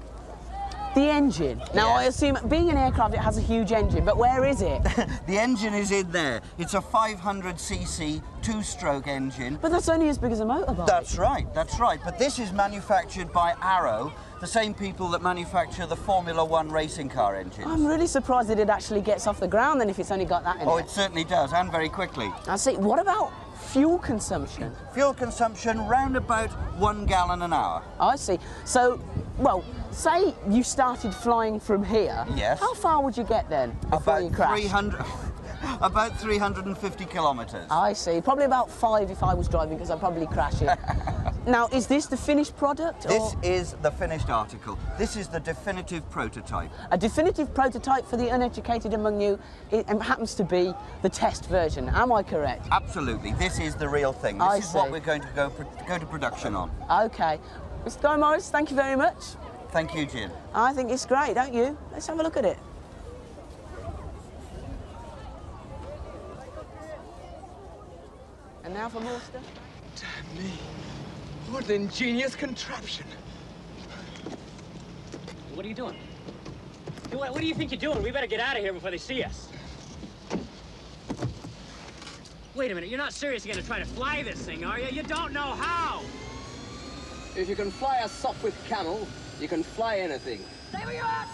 the engine. Now, I assume, being an aircraft, it has a huge engine, but where is it? The engine is in there. It's a 500cc two-stroke engine. But that's only as big as a motorbike. That's right, that's right. But this is manufactured by Arrow. the same people that manufacture the Formula One racing car engines. I'm really surprised that it actually gets off the ground then if it's only got that in it. Oh, it certainly does, and very quickly. I see. What about fuel consumption? Fuel consumption round about 1 gallon an hour. I see. So, well, say you started flying from here. Yes. How far would you get then before you crash? About 350 kilometres. I see. Probably about 5 if I was driving, because I'd probably crash it. Now, is this the finished product? This is the finished article. This is the definitive prototype. A definitive prototype for the uneducated among you. It happens to be the test version. Am I correct? Absolutely. This is the real thing. This is what we're going to go to production on. OK. Mr. Guy Morris, thank you very much. Thank you, Gian. I think it's great, don't you? Let's have a look at it. And now for more stuff. Damn me. What an ingenious contraption. What are you doing? What do you think you're doing? We better get out of here before they see us. Wait a minute, you're not seriously going to try to fly this thing, are you? You don't know how! If you can fly a Sopwith camel, you can fly anything. Stay where you are!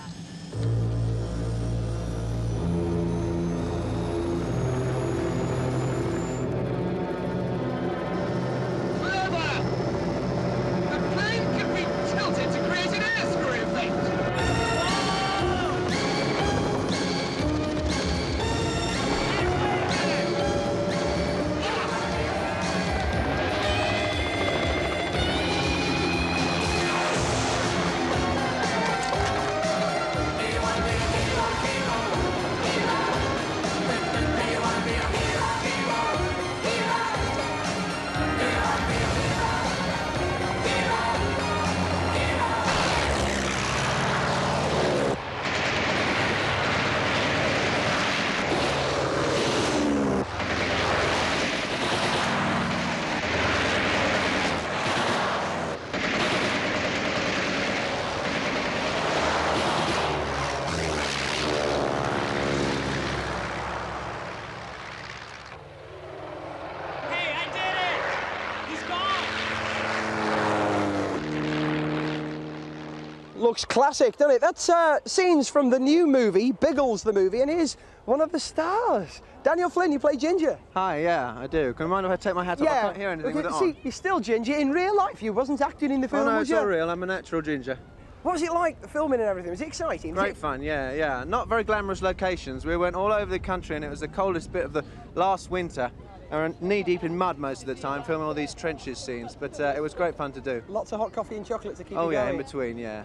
Looks classic, doesn't it? That's scenes from the new movie, Biggles the movie, and here's one of the stars. Daniel Flynn, you play Ginger. Hi, yeah, I do. Can you mind if I take my hat off? I can't hear anything with it on. You're still Ginger. In real life, you wasn't acting in the film, Oh, no, was it's you? all real. I'm a natural Ginger. What was it like, the filming and everything? Was it exciting? Great fun, yeah. Not very glamorous locations. We went all over the country, and it was the coldest bit of the last winter. We were knee-deep in mud most of the time, filming all these trenches scenes, but it was great fun to do. Lots of hot coffee and chocolate to keep you Oh, yeah, going. in between, yeah.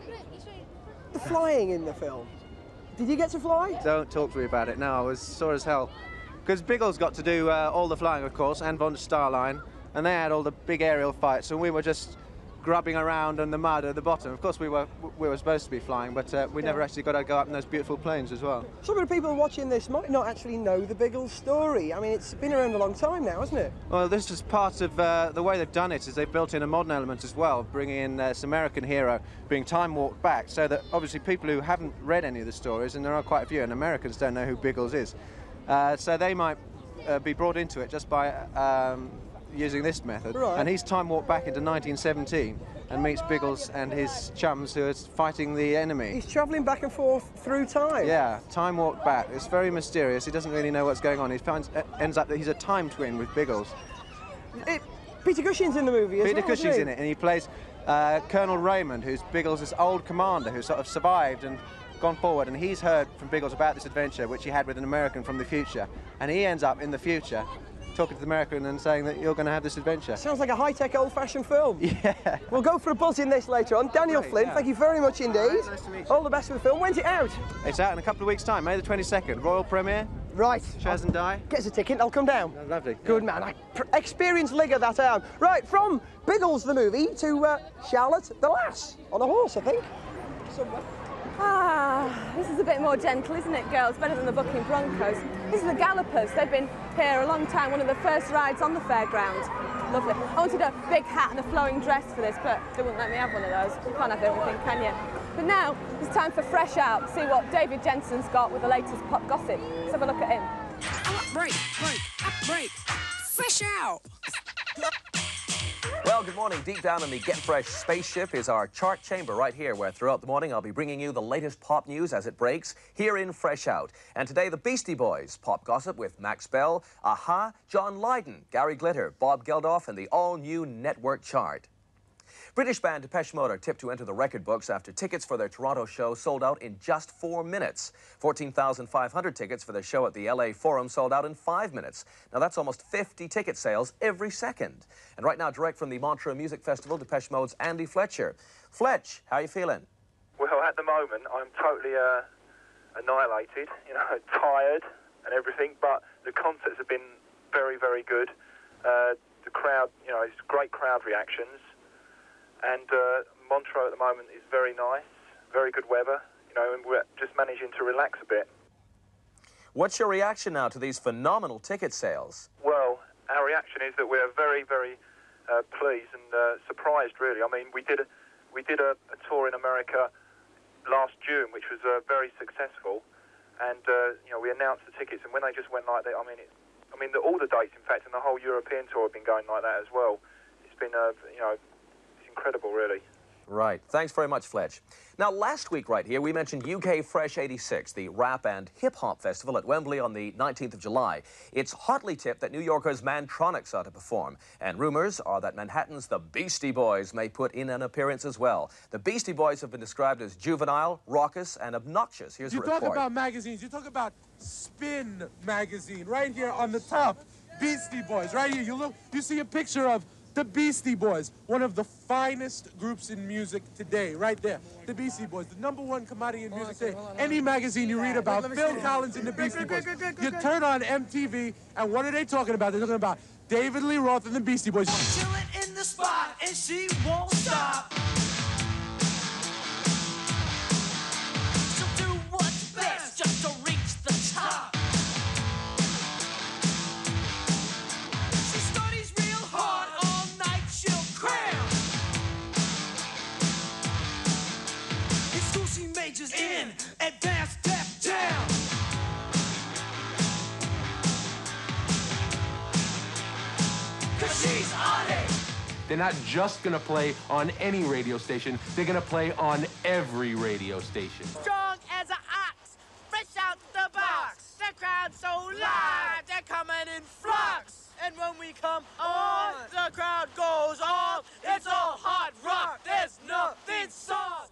The flying in the film. Did you get to fly? Don't talk to me about it. No, I was sore as hell. Because Biggles got to do all the flying, of course, and von der Starline, and they had all the big aerial fights, and we were just grubbing around in the mud at the bottom. Of course, we were supposed to be flying, but we never actually got to go up in those beautiful planes as well. Some of the people watching this might not actually know the Biggles story. I mean, it's been around a long time now, hasn't it? Well, this is part of the way they've done it, is they've built in a modern element as well, bringing in this American hero being time warped back, so that obviously people who haven't read any of the stories, and there are quite a few, and Americans don't know who Biggles is, so they might be brought into it just by using this method. Right. And he's time warped back into 1917 and meets Biggles and his chums who are fighting the enemy. He's travelling back and forth through time. Yeah, time warped back. It's very mysterious. He doesn't really know what's going on. He ends up that he's a time twin with Biggles. Peter Cushing's in the movie as well, Peter Cushing's in it, and he plays Colonel Raymond, who's Biggles' old commander who sort of survived and gone forward, and he's heard from Biggles about this adventure which he had with an American from the future, and he ends up in the future talking to the American and saying that you're going to have this adventure. Sounds like a high-tech, old-fashioned film. Yeah. We'll go for a buzz in this later on. Daniel Flynn, thank you very much indeed. Right, nice to meet you. All the best with the film. When's it out? It's out in a couple of weeks' time, May the 22nd. Royal premiere. Right. Shaz and Die. Get us a ticket, I'll come down. Oh, lovely. Good man. Experienced ligger that I am. Right, from Biggles the movie to Charlotte the Lass. On a horse, I think. Somewhere. Ah, this is a bit more gentle, isn't it, girls? Better than the Bucking Broncos. This is the Gallopers. They've been here a long time, one of the first rides on the fairground. Lovely. I wanted a big hat and a flowing dress for this, but they wouldn't let me have one of those. You can't have everything, can you? But now, it's time for Fresh Out. See what David Jensen's got with the latest pop gossip. Let's have a look at him. Break. Fresh Out. Well, Well, good morning. Deep down in the Get Fresh spaceship is our chart chamber right here, where throughout the morning I'll be bringing you the latest pop news as it breaks here in Fresh Out. And today, the Beastie Boys, pop gossip with Max Bell, Aha, John Lydon, Gary Glitter, Bob Geldof, and the all-new network chart. British band Depeche Mode are tipped to enter the record books after tickets for their Toronto show sold out in just 4 minutes. 14,500 tickets for their show at the LA Forum sold out in 5 minutes. Now that's almost 50 ticket sales every second. And right now, direct from the Montreux Music Festival, Depeche Mode's Andy Fletcher. Fletch, how are you feeling? Well, at the moment, I'm totally annihilated, you know, tired and everything, but the concerts have been very, very good. The crowd, you know, it's great crowd reactions. And Montreux at the moment is very nice, very good weather, you know, and we're just managing to relax a bit. What's your reaction now to these phenomenal ticket sales? Well, our reaction is that we're very, very pleased and surprised, really. I mean, we did a tour in America last June, which was very successful, and you know, we announced the tickets, and when they just went like that, I mean, all the dates, in fact, and the whole European tour have been going like that as well. It's been, you know, incredible, really. Right. Thanks very much, Fletch. Now, last week right here, we mentioned UK Fresh 86, the rap and hip-hop festival at Wembley on the 19th of July. It's hotly tipped that New Yorkers Mantronics are to perform, and rumours are that Manhattan's The Beastie Boys may put in an appearance as well. The Beastie Boys have been described as juvenile, raucous, and obnoxious. Here's the report. You talk about magazines, you talk about Spin magazine, right here on the top. Beastie Boys, right here. You look, you see a picture of the Beastie Boys, one of the finest groups in music today, right there. The Beastie Boys, the #1 commodity in music today. Any magazine you read about Phil Collins and the Beastie Boys, you turn on MTV, and what are they talking about? They're talking about David Lee Roth and the Beastie Boys. Chilling in the spot, and she won't stop. She'll do what's best just to reach the top. In advanced step down. Cause she's on it. They're not just gonna play on any radio station, they're gonna play on every radio station. Strong as an ox, fresh out the box. The crowd's so live, they're coming in flux. And when we come on, the crowd goes on. It's all hard rock, there's nothing soft.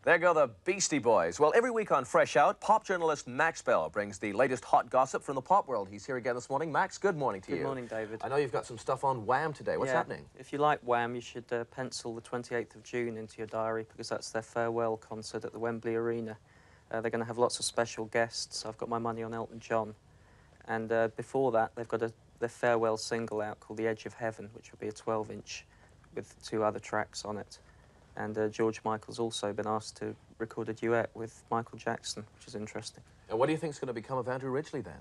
There go the Beastie Boys. Well, every week on Fresh Out, pop journalist Max Bell brings the latest hot gossip from the pop world. He's here again this morning. Max, good morning to you. Good morning, David. I know you've got some stuff on Wham today. What's happening? If you like Wham, you should pencil the 28th of June into your diary, because that's their farewell concert at the Wembley Arena. They're going to have lots of special guests. I've got my money on Elton John. And before that, they've got their farewell single out called The Edge of Heaven, which will be a 12-inch with 2 other tracks on it. And George Michael's also been asked to record a duet with Michael Jackson, which is interesting. And what do you think is going to become of Andrew Ridgeley then?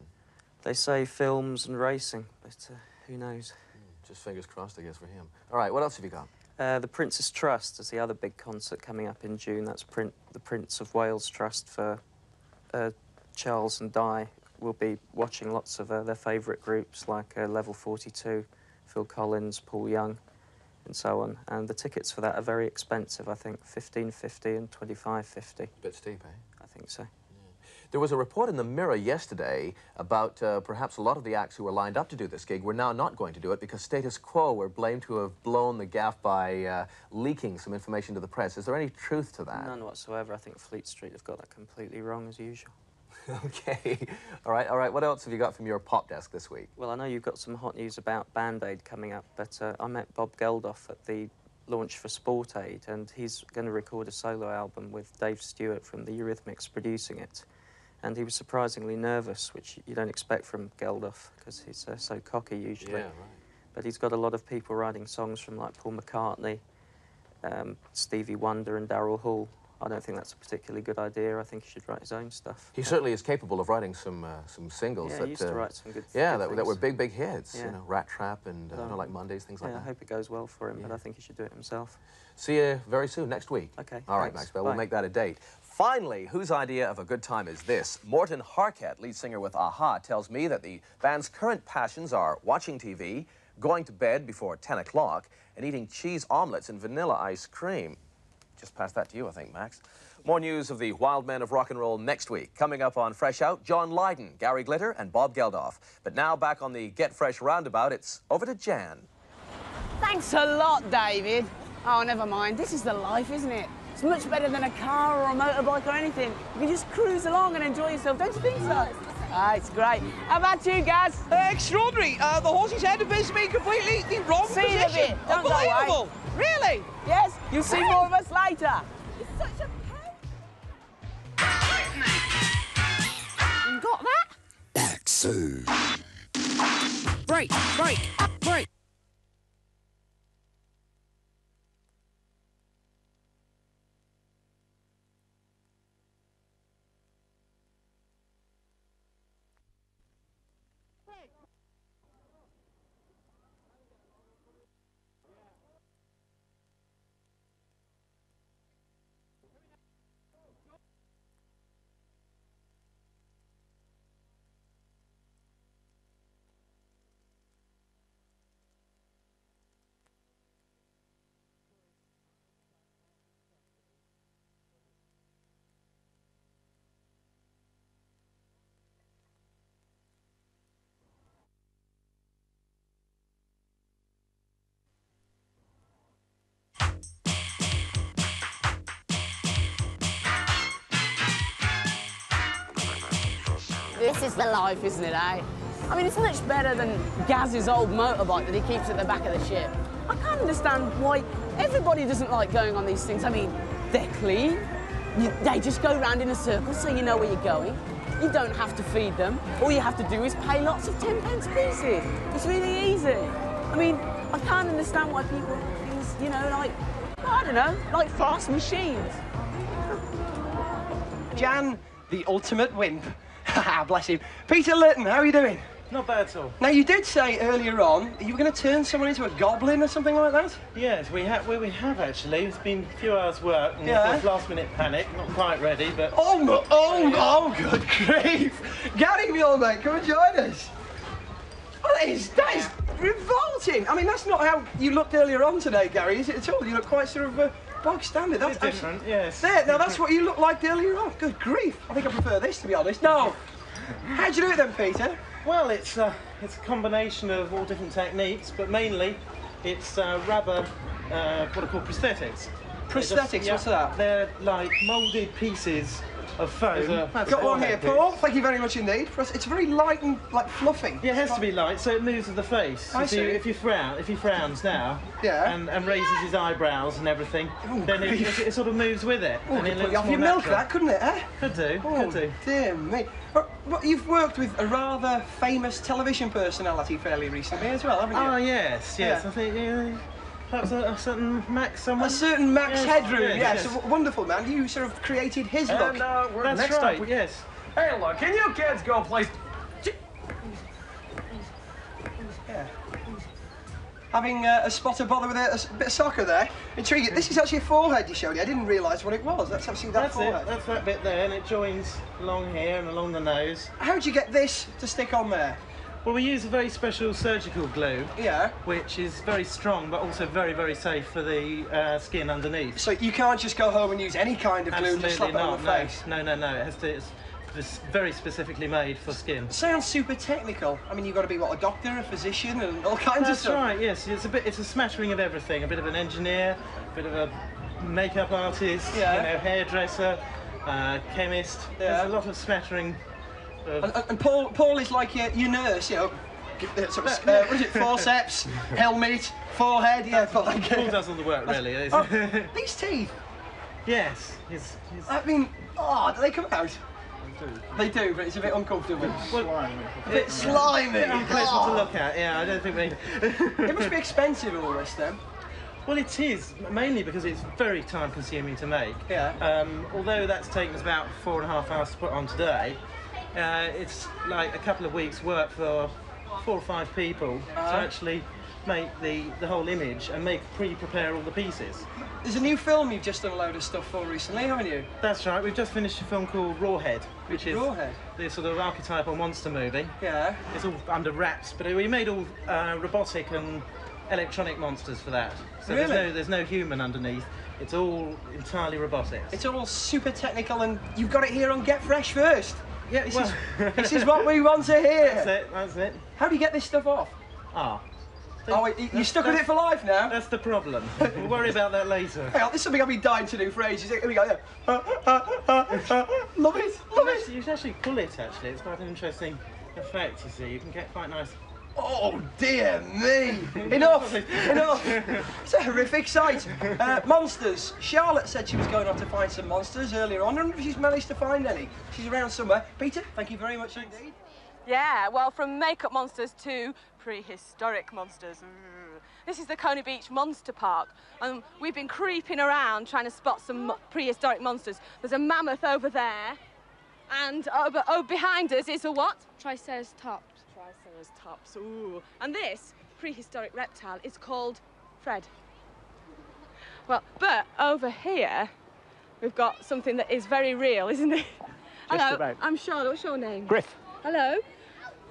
They say films and racing, but who knows? Just fingers crossed, I guess, for him. All right, what else have you got? The Prince's Trust is the other big concert coming up in June. That's the Prince of Wales Trust for Charles and Di. We'll be watching lots of their favourite groups like Level 42, Phil Collins, Paul Young, and so on. And the tickets for that are very expensive, I think, $15.50 and $25.50. A bit steep, eh? I think so. There was a report in the Mirror yesterday about perhaps a lot of the acts who were lined up to do this gig were now not going to do it because Status Quo were blamed to have blown the gaff by leaking some information to the press. Is there any truth to that? None whatsoever. I think Fleet Street have got that completely wrong, as usual. Okay. All right. What else have you got from your pop desk this week? Well, I know you've got some hot news about Band Aid coming up, but I met Bob Geldof at the launch for Sport Aid, and he's going to record a solo album with Dave Stewart from the Eurythmics producing it. And he was surprisingly nervous, which you don't expect from Geldof, because he's so cocky usually. Yeah, right. But he's got a lot of people writing songs from, like, Paul McCartney, Stevie Wonder and Daryl Hall. I don't think that's a particularly good idea. I think he should write his own stuff. He certainly is capable of writing some singles. Yeah, that, he used to write some good Yeah, good that were big hits. Yeah. You know, Rat Trap and like Mondays, things like yeah, that. I hope it goes well for him, but I think he should do it himself. See you very soon, next week. Okay. All right, thanks. Maxwell, Bye. we'll make that a date. Finally, whose idea of a good time is this? Morton Harkett, lead singer with Aha, tells me that the band's current passions are watching TV, going to bed before 10 o'clock, and eating cheese omelettes and vanilla ice cream. Just pass that to you, I think, Max. More news of the wild men of rock and roll next week. Coming up on Fresh Out, John Lydon, Gary Glitter and Bob Geldof. But now back on the Get Fresh roundabout, it's over to Jan. Thanks a lot, David. Oh, never mind. This is the life, isn't it? It's much better than a car or a motorbike or anything. You can just cruise along and enjoy yourself, don't you think so? Ah, it's great. How about you, Gaz? Extraordinary. The horse's head appears to be completely the wrong See position. you a bit. Don't go away. Unbelievable. Really? Yes, you'll see more of us later. It's such a You got that? Back soon. Break, break, break. This is the life, isn't it, eh? I mean, it's much better than Gaz's old motorbike that he keeps at the back of the ship. I can't understand why everybody doesn't like going on these things. I mean, they're clean. They just go round in a circle so you know where you're going. You don't have to feed them. All you have to do is pay lots of 10-pence pieces. It's really easy. I mean, I can't understand why people use, you know, like, I don't know, like fast machines. Jan, the ultimate wimp. Bless him. Peter Lytton, how are you doing? Not bad at all. Now, you did say earlier on you were going to turn someone into a goblin or something like that? Yes, we have actually. It's been a few hours' work and Yeah. there's last-minute panic. Not quite ready, but... Oh, good grief. Gary, Muir, mate, come and join us. Well, that is revolting. I mean, that's not how you looked earlier on today, Gary, is it at all? You look quite sort of bog standard. That's different, yes. There, now that's what you looked like earlier on. Good grief. I think I prefer this, to be honest. No. How'd you do it then, Peter? Well, it's a combination of all different techniques, but mainly it's rubber, what are called prosthetics. Prosthetics, what's that? They're like moulded pieces of foam. Got one here, Paul. Thank you very much indeed. It's very light and like fluffy. Yeah, it has to be light, so it moves with the face. I see. If he frowns now, yeah, and raises his eyebrows and everything, then it sort of moves with it. Oh, and it could put looks you off more your milk, natural. that, couldn't it, eh? Could do, could do. Dear me. But you've worked with a rather famous television personality fairly recently as well, haven't you? Oh, yes. Yeah. I think, perhaps a certain Max somewhere. A certain Max Headroom, yes. yes. A wonderful man. You sort of created his look. We're That's next right, up. yes. Hey, look, can you kids go play... Yeah. Having a spot of bother with a bit of soccer there. Intriguing. This is actually a forehead you showed me. I didn't realise what it was. That's actually that forehead. It. That's that bit there, and it joins along here and along the nose. How'd you get this to stick on there? Well, we use a very special surgical glue. Yeah. Which is very strong, but also very, very safe for the skin underneath. So you can't just go home and use any kind of glue and just slap it on the face? No. It has to. It's very specifically made for skin. Sounds super technical. I mean, you've got to be, what, a doctor, a physician, and all kinds of stuff? That's right, yes. It's a smattering of everything. A bit of an engineer, a bit of a makeup artist, hairdresser, chemist. Yeah. There's a lot of smattering. And Paul is like your nurse, you know. What is it, forceps, helmet, forehead, yeah. Paul does all the work, really. These teeth? Yes. I mean, do they come out? They do, but it's a bit uncomfortable. Slimy. A bit slimy. A bit unpleasant to look at, yeah, I don't think we... It must be expensive, all this, then. Well, it is, mainly because it's very time-consuming to make. Yeah. Although that's taken us about 4.5 hours to put on today, it's like a couple of weeks' work for 4 or 5 people to actually make the whole image and prepare all the pieces. There's a new film you've just done a load of stuff for recently, haven't you? That's right, we've just finished a film called Rawhead, which is the sort of archetypal monster movie. Yeah. It's all under wraps, but we made all robotic and electronic monsters for that. So Really? there's no human underneath. It's all entirely robotics. It's all super technical, and you've got it here on Get Fresh First. Yeah, This is what we want to hear. That's it, that's it. How do you get this stuff off? Ah. Oh, wait, you're stuck with it for life now? That's the problem. We'll worry about that later. Hang on, this is something I've been dying to do for ages. Here we go. Love it, love it. You should actually pull it, actually. It's quite an interesting effect, you see. You can get quite nice... Oh, dear me. Enough, enough. It's a horrific sight. Monsters. Charlotte said she was going off to find some monsters earlier on. I wonder if she's managed to find any. She's around somewhere. Peter, thank you very much indeed. Yeah, well, from makeup monsters to prehistoric monsters. This is the Coney Beach Monster Park, and we've been creeping around trying to spot some prehistoric monsters. There's a mammoth over there, and behind us is a what? Triceratops. Triceratops, ooh. And this prehistoric reptile is called Fred. Well, but over here, we've got something that is very real, isn't it? Hello, about. I'm Charlotte. What's your name? Griff. Hello.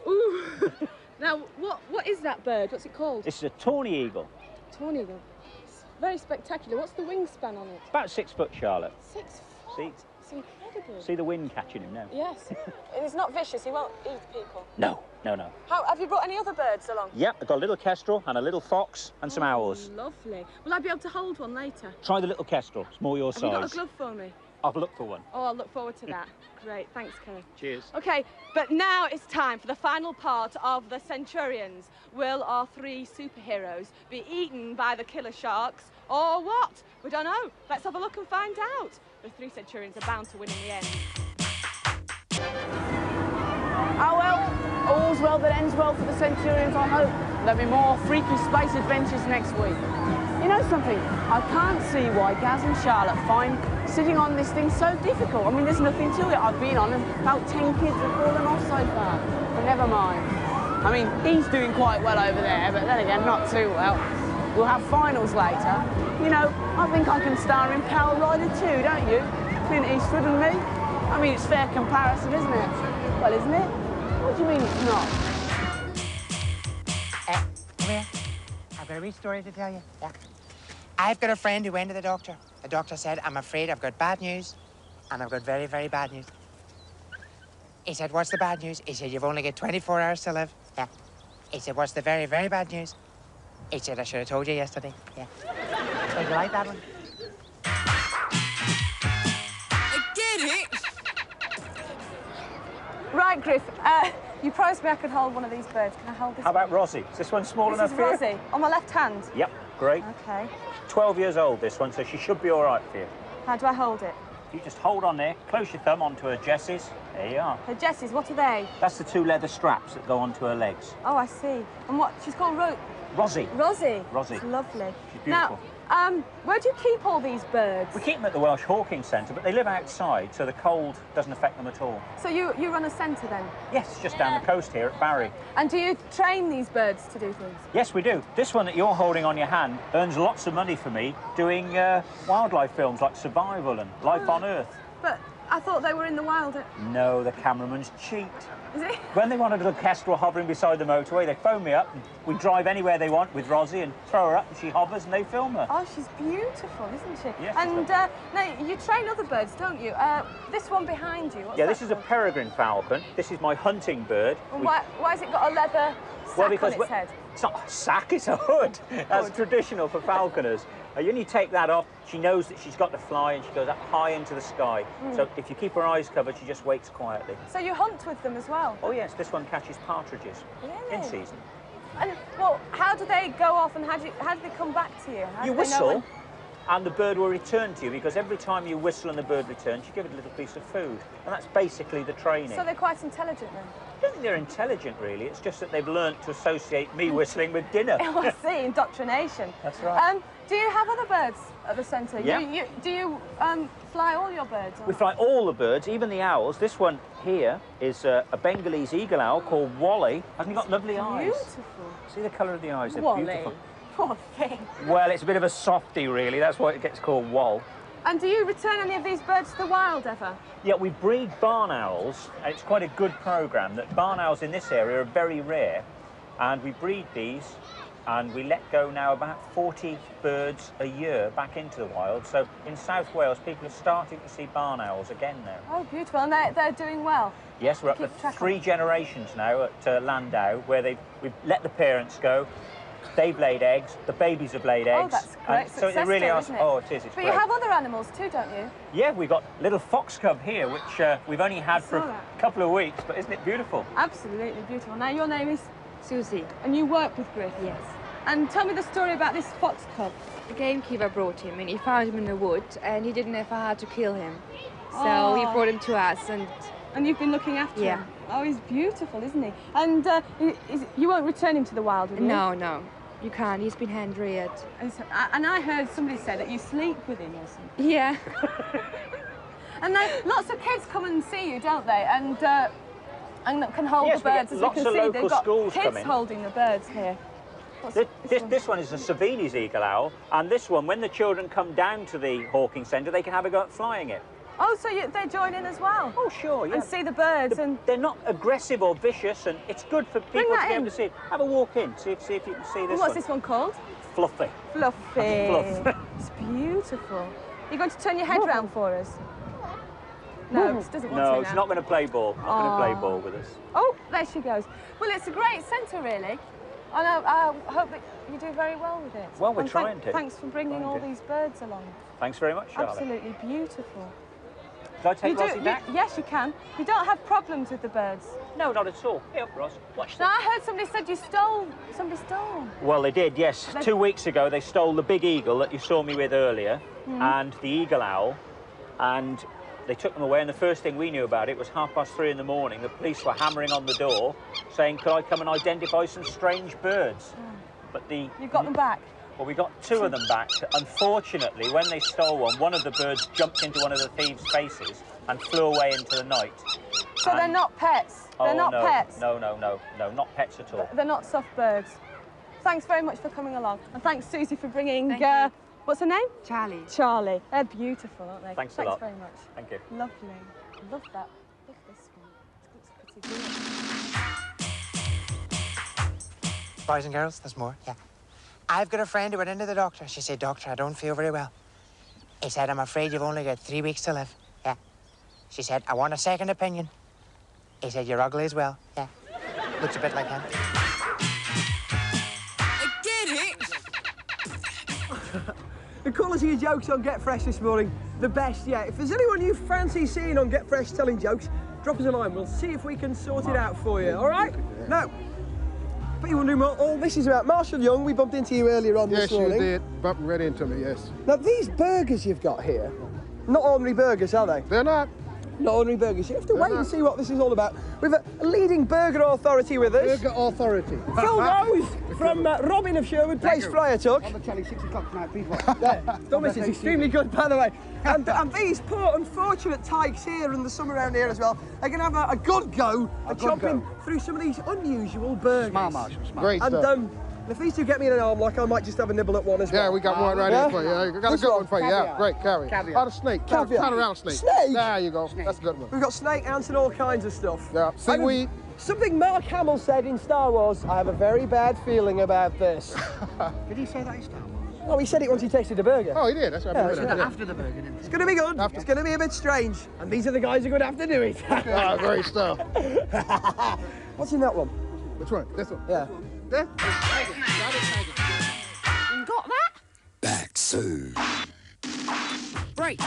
Ooh. Now, what is that bird? What's it called? This is a tawny eagle. Tawny eagle. It's very spectacular. What's the wingspan on it? About 6 foot, Charlotte. 6 foot? See? It's incredible. See the wind catching him now? Yes. And he's not vicious. He won't eat people. No, no, no. Have you brought any other birds along? Yep, I've got a little kestrel and a little fox and some owls. Lovely. Will I be able to hold one later? Try the little kestrel. It's more your Have size. you got a glove for me? I'll look for one. Oh, I'll look forward to that. Great. Thanks, Kerry. Cheers. OK, but now it's time for the final part of the Centurions. Will our 3 superheroes be eaten by the killer sharks, or what? We don't know. Let's have a look and find out. The 3 Centurions are bound to win in the end. Oh well, all's well that ends well for the Centurions, I hope. There'll be more freaky space adventures next week. You know something? I can't see why Gaz and Charlotte find sitting on this thing so difficult. I mean, there's nothing to it. I've been on and about 10 kids have fallen off so far. But never mind. I mean, he's doing quite well over there, but then again, not too well. We'll have finals later. You know, I think I can star in Power Rider too, don't you? Clint Eastwood and me. I mean, it's fair comparison, isn't it? Well, isn't it? What do you mean it's not? Come here. I've got a wee story to tell you. Yeah. I've got a friend who went to the doctor. The doctor said, I'm afraid I've got bad news, and I've got very, very bad news. He said, what's the bad news? He said, you've only got 24 hours to live. Yeah. He said, what's the very, very bad news? He said, I should have told you yesterday. Yeah. So you like that one? I get it! Right, Griff, you promised me I could hold one of these birds. Can I hold this How about one? Rosie? Is this one small enough This for you? is Rosie, on my left hand. Yep, great. OK. 12 years old, this one, so she should be all right for you. How do I hold it? You just hold on there, close your thumb onto her jesses. There you are. Her jesses, what are they? That's the 2 leather straps that go onto her legs. Oh, I see. And what? She's called Rosie. Rosie? Rosie. It's lovely. She's beautiful. Now, where do you keep all these birds? We keep them at the Welsh Hawking Centre, but they live outside, so the cold doesn't affect them at all. So you run a centre then? Yes, just down the coast here at Barry. And do you train these birds to do things? Yes, we do. This one that you're holding on your hand earns lots of money for me doing wildlife films like Survival and Life on Earth. But I thought they were in the wild. No, the cameraman's cheat. Is it? When they want a little kestrel hovering beside the motorway, they phone me up and we drive anywhere they want with Rosie and throw her up and she hovers and they film her. Oh, she's beautiful, isn't she? Yes, and now, you train other birds, don't you? This one behind you, what's Yeah, that this is a called? peregrine falcon. This is my hunting bird. And why has it got a leather sack on its head? It's not a sack, it's a hood. That's traditional for falconers. You only take that off, she knows that she's got to fly and she goes up high into the sky. So if you keep her eyes covered, she just waits quietly. So you hunt with them as well? Oh yes, this one catches partridges in season. And, well, how do they go off and how do they come back to you? How You do they know whistle and the bird will return to you because every time you whistle and the bird returns, you give it a little piece of food. And that's basically the training. So they're quite intelligent then? I don't think they're intelligent, really. It's just that they've learnt to associate me whistling with dinner. Oh, I see, indoctrination. That's right. Do you have other birds at the centre? Yeah. Do you fly all your birds? Or? We fly all the birds, even the owls. This one here is a Bengalese eagle owl called Wally. Hasn't he got lovely eyes? Beautiful. See the colour of the eyes? They're Wally. beautiful. Poor thing. Well, it's a bit of a softie, really. That's why it gets called Wall. And do you return any of these birds to the wild ever? Yeah, we breed barn owls, and it's quite a good programme. That barn owls in this area are very rare, and we breed these and we let go now about 40 birds a year back into the wild. So in South Wales, people are starting to see barn owls again now. Oh, beautiful. And they're doing well? Yes, we're up to 3 generations now at Landau, where we've let the parents go. They've laid eggs, the babies have laid eggs. Oh, that's great. So it really is. Isn't it? Oh, it is. It's but great. You have other animals too, don't you? Yeah, we've got little fox cub here, which we've only had for a couple of weeks, but isn't it beautiful? Absolutely beautiful. Now, your name is? Susie. And you work with Griff? Yes. And tell me the story about this fox cub. The gamekeeper brought him, and he found him in the wood, and he didn't know how to kill him. So he brought him to us, and you've been looking after him? Oh, he's beautiful, isn't he? And you won't return him to the wild, will you? No, no. You can't. He's been hand-reared. And I heard somebody say that you sleep with him or something. Yeah. And then lots of kids come and see you, don't they? And can hold the birds, as you can see. They've got kids holding the birds here. This one is a Savini's eagle owl, and this one, when the children come down to the Hawking Centre, they can have a go at flying it. Oh, so they join in as well? Oh, sure, yeah. And see the birds and... They're not aggressive or vicious, and it's good for people to be able to see it. Have a walk in, see if you can see this one. What's this one called? Fluffy. Fluffy. Fluff. It's beautiful. You're going to turn your head round for us? No, it doesn't want to now. No, it's not going to play ball. Not going to play ball with us. Oh, there she goes. Well, it's a great centre, really. And I hope that you do very well with it. Well, we're trying to. Thanks for bringing all these birds along. Thanks very much, Charlotte. Absolutely beautiful. Can I take Rosie back? Yes, you can. You don't have problems with the birds? No, not at all. Here, Ross, watch Now, I heard somebody said somebody stole them. Well, they did, yes. 2 weeks ago, they stole the big eagle that you saw me with earlier, and the eagle owl, and they took them away, and the first thing we knew about it was 3:30 in the morning. The police were hammering on the door, saying, could I come and identify some strange birds? But you got them back? Well, we got 2 of them back. Unfortunately, when they stole one of the birds jumped into one of the thieves' faces and flew away into the night. So they're not pets? They're not pets? No, not pets at all. They're not soft birds. Thanks very much for coming along. And thanks, Susie, for bringing... what's her name? Charlie. Charlie. They're beautiful, aren't they? Thanks a lot. Thanks very much. Thank you. Lovely. Love that. Look at this one. It looks pretty good. Boys and girls, there's more, yeah. I've got a friend who went into the doctor. She said, Doctor, I don't feel very well. He said, I'm afraid you've only got 3 weeks to live. Yeah. She said, I want a second opinion. He said, you're ugly as well. Yeah. Looks a bit like him. The quality of jokes on Get Fresh this morning, the best yet. If there's anyone you fancy seeing on Get Fresh telling jokes, drop us a line. We'll see if we can sort it out for you, all right? Now, but you want to do more? All this is about Marshall Young. We bumped into you earlier on this morning. Yes, you did. Bumped right into me, yes. Now, these burgers you've got here, not ordinary burgers, are they? They're not. Not ordinary burgers. You have to wait and see what this is all about. We've a leading burger authority with us. Burger authority. Phil Rose from Robin of Sherwood, plays Flyer Tuck. On the telly, 6 o'clock tonight, people. Don't miss it. It's extremely good, by the way. And these poor unfortunate tykes here and the some around here as well are going to have a good go at chomping through some of these unusual burgers. Smart, Marshall, smart. Great stuff. And if these two get me in an arm lock, I might just have a nibble at one as well. Yeah, we got one right here for you. Yeah, got a good one for you. Yeah, great, carry. Caviar. Out of snake. Caviar. Turn around snake. Snake? There you go. Snake. That's a good one. We've got snake, ants and all kinds of stuff. Yeah, seaweed. Something Mark Hamill said in Star Wars, I have a very bad feeling about this. Did he say that in Star Wars? Oh, he said it once he tasted the burger. Oh, he did. That's what I said after the burger, didn't he? It's going to be good. It's going to be a bit strange. And these are the guys who are going to have to do it. Ah, great stuff. What's in that one? Which one? This one? Yeah. There? You got that? Back soon. Break.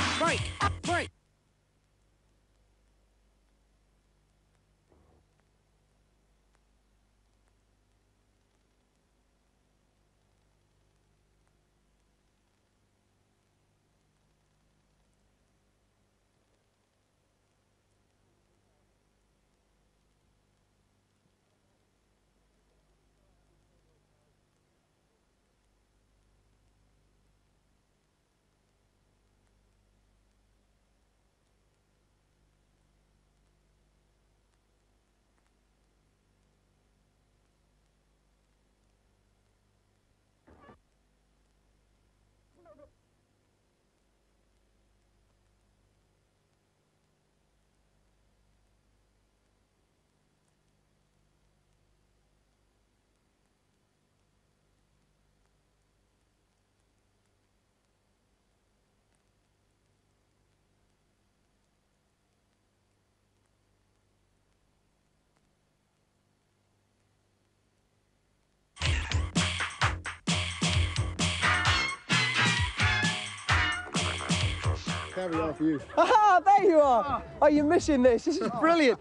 caviar for you. Ah, there you are. Oh, you're missing this. This is brilliant.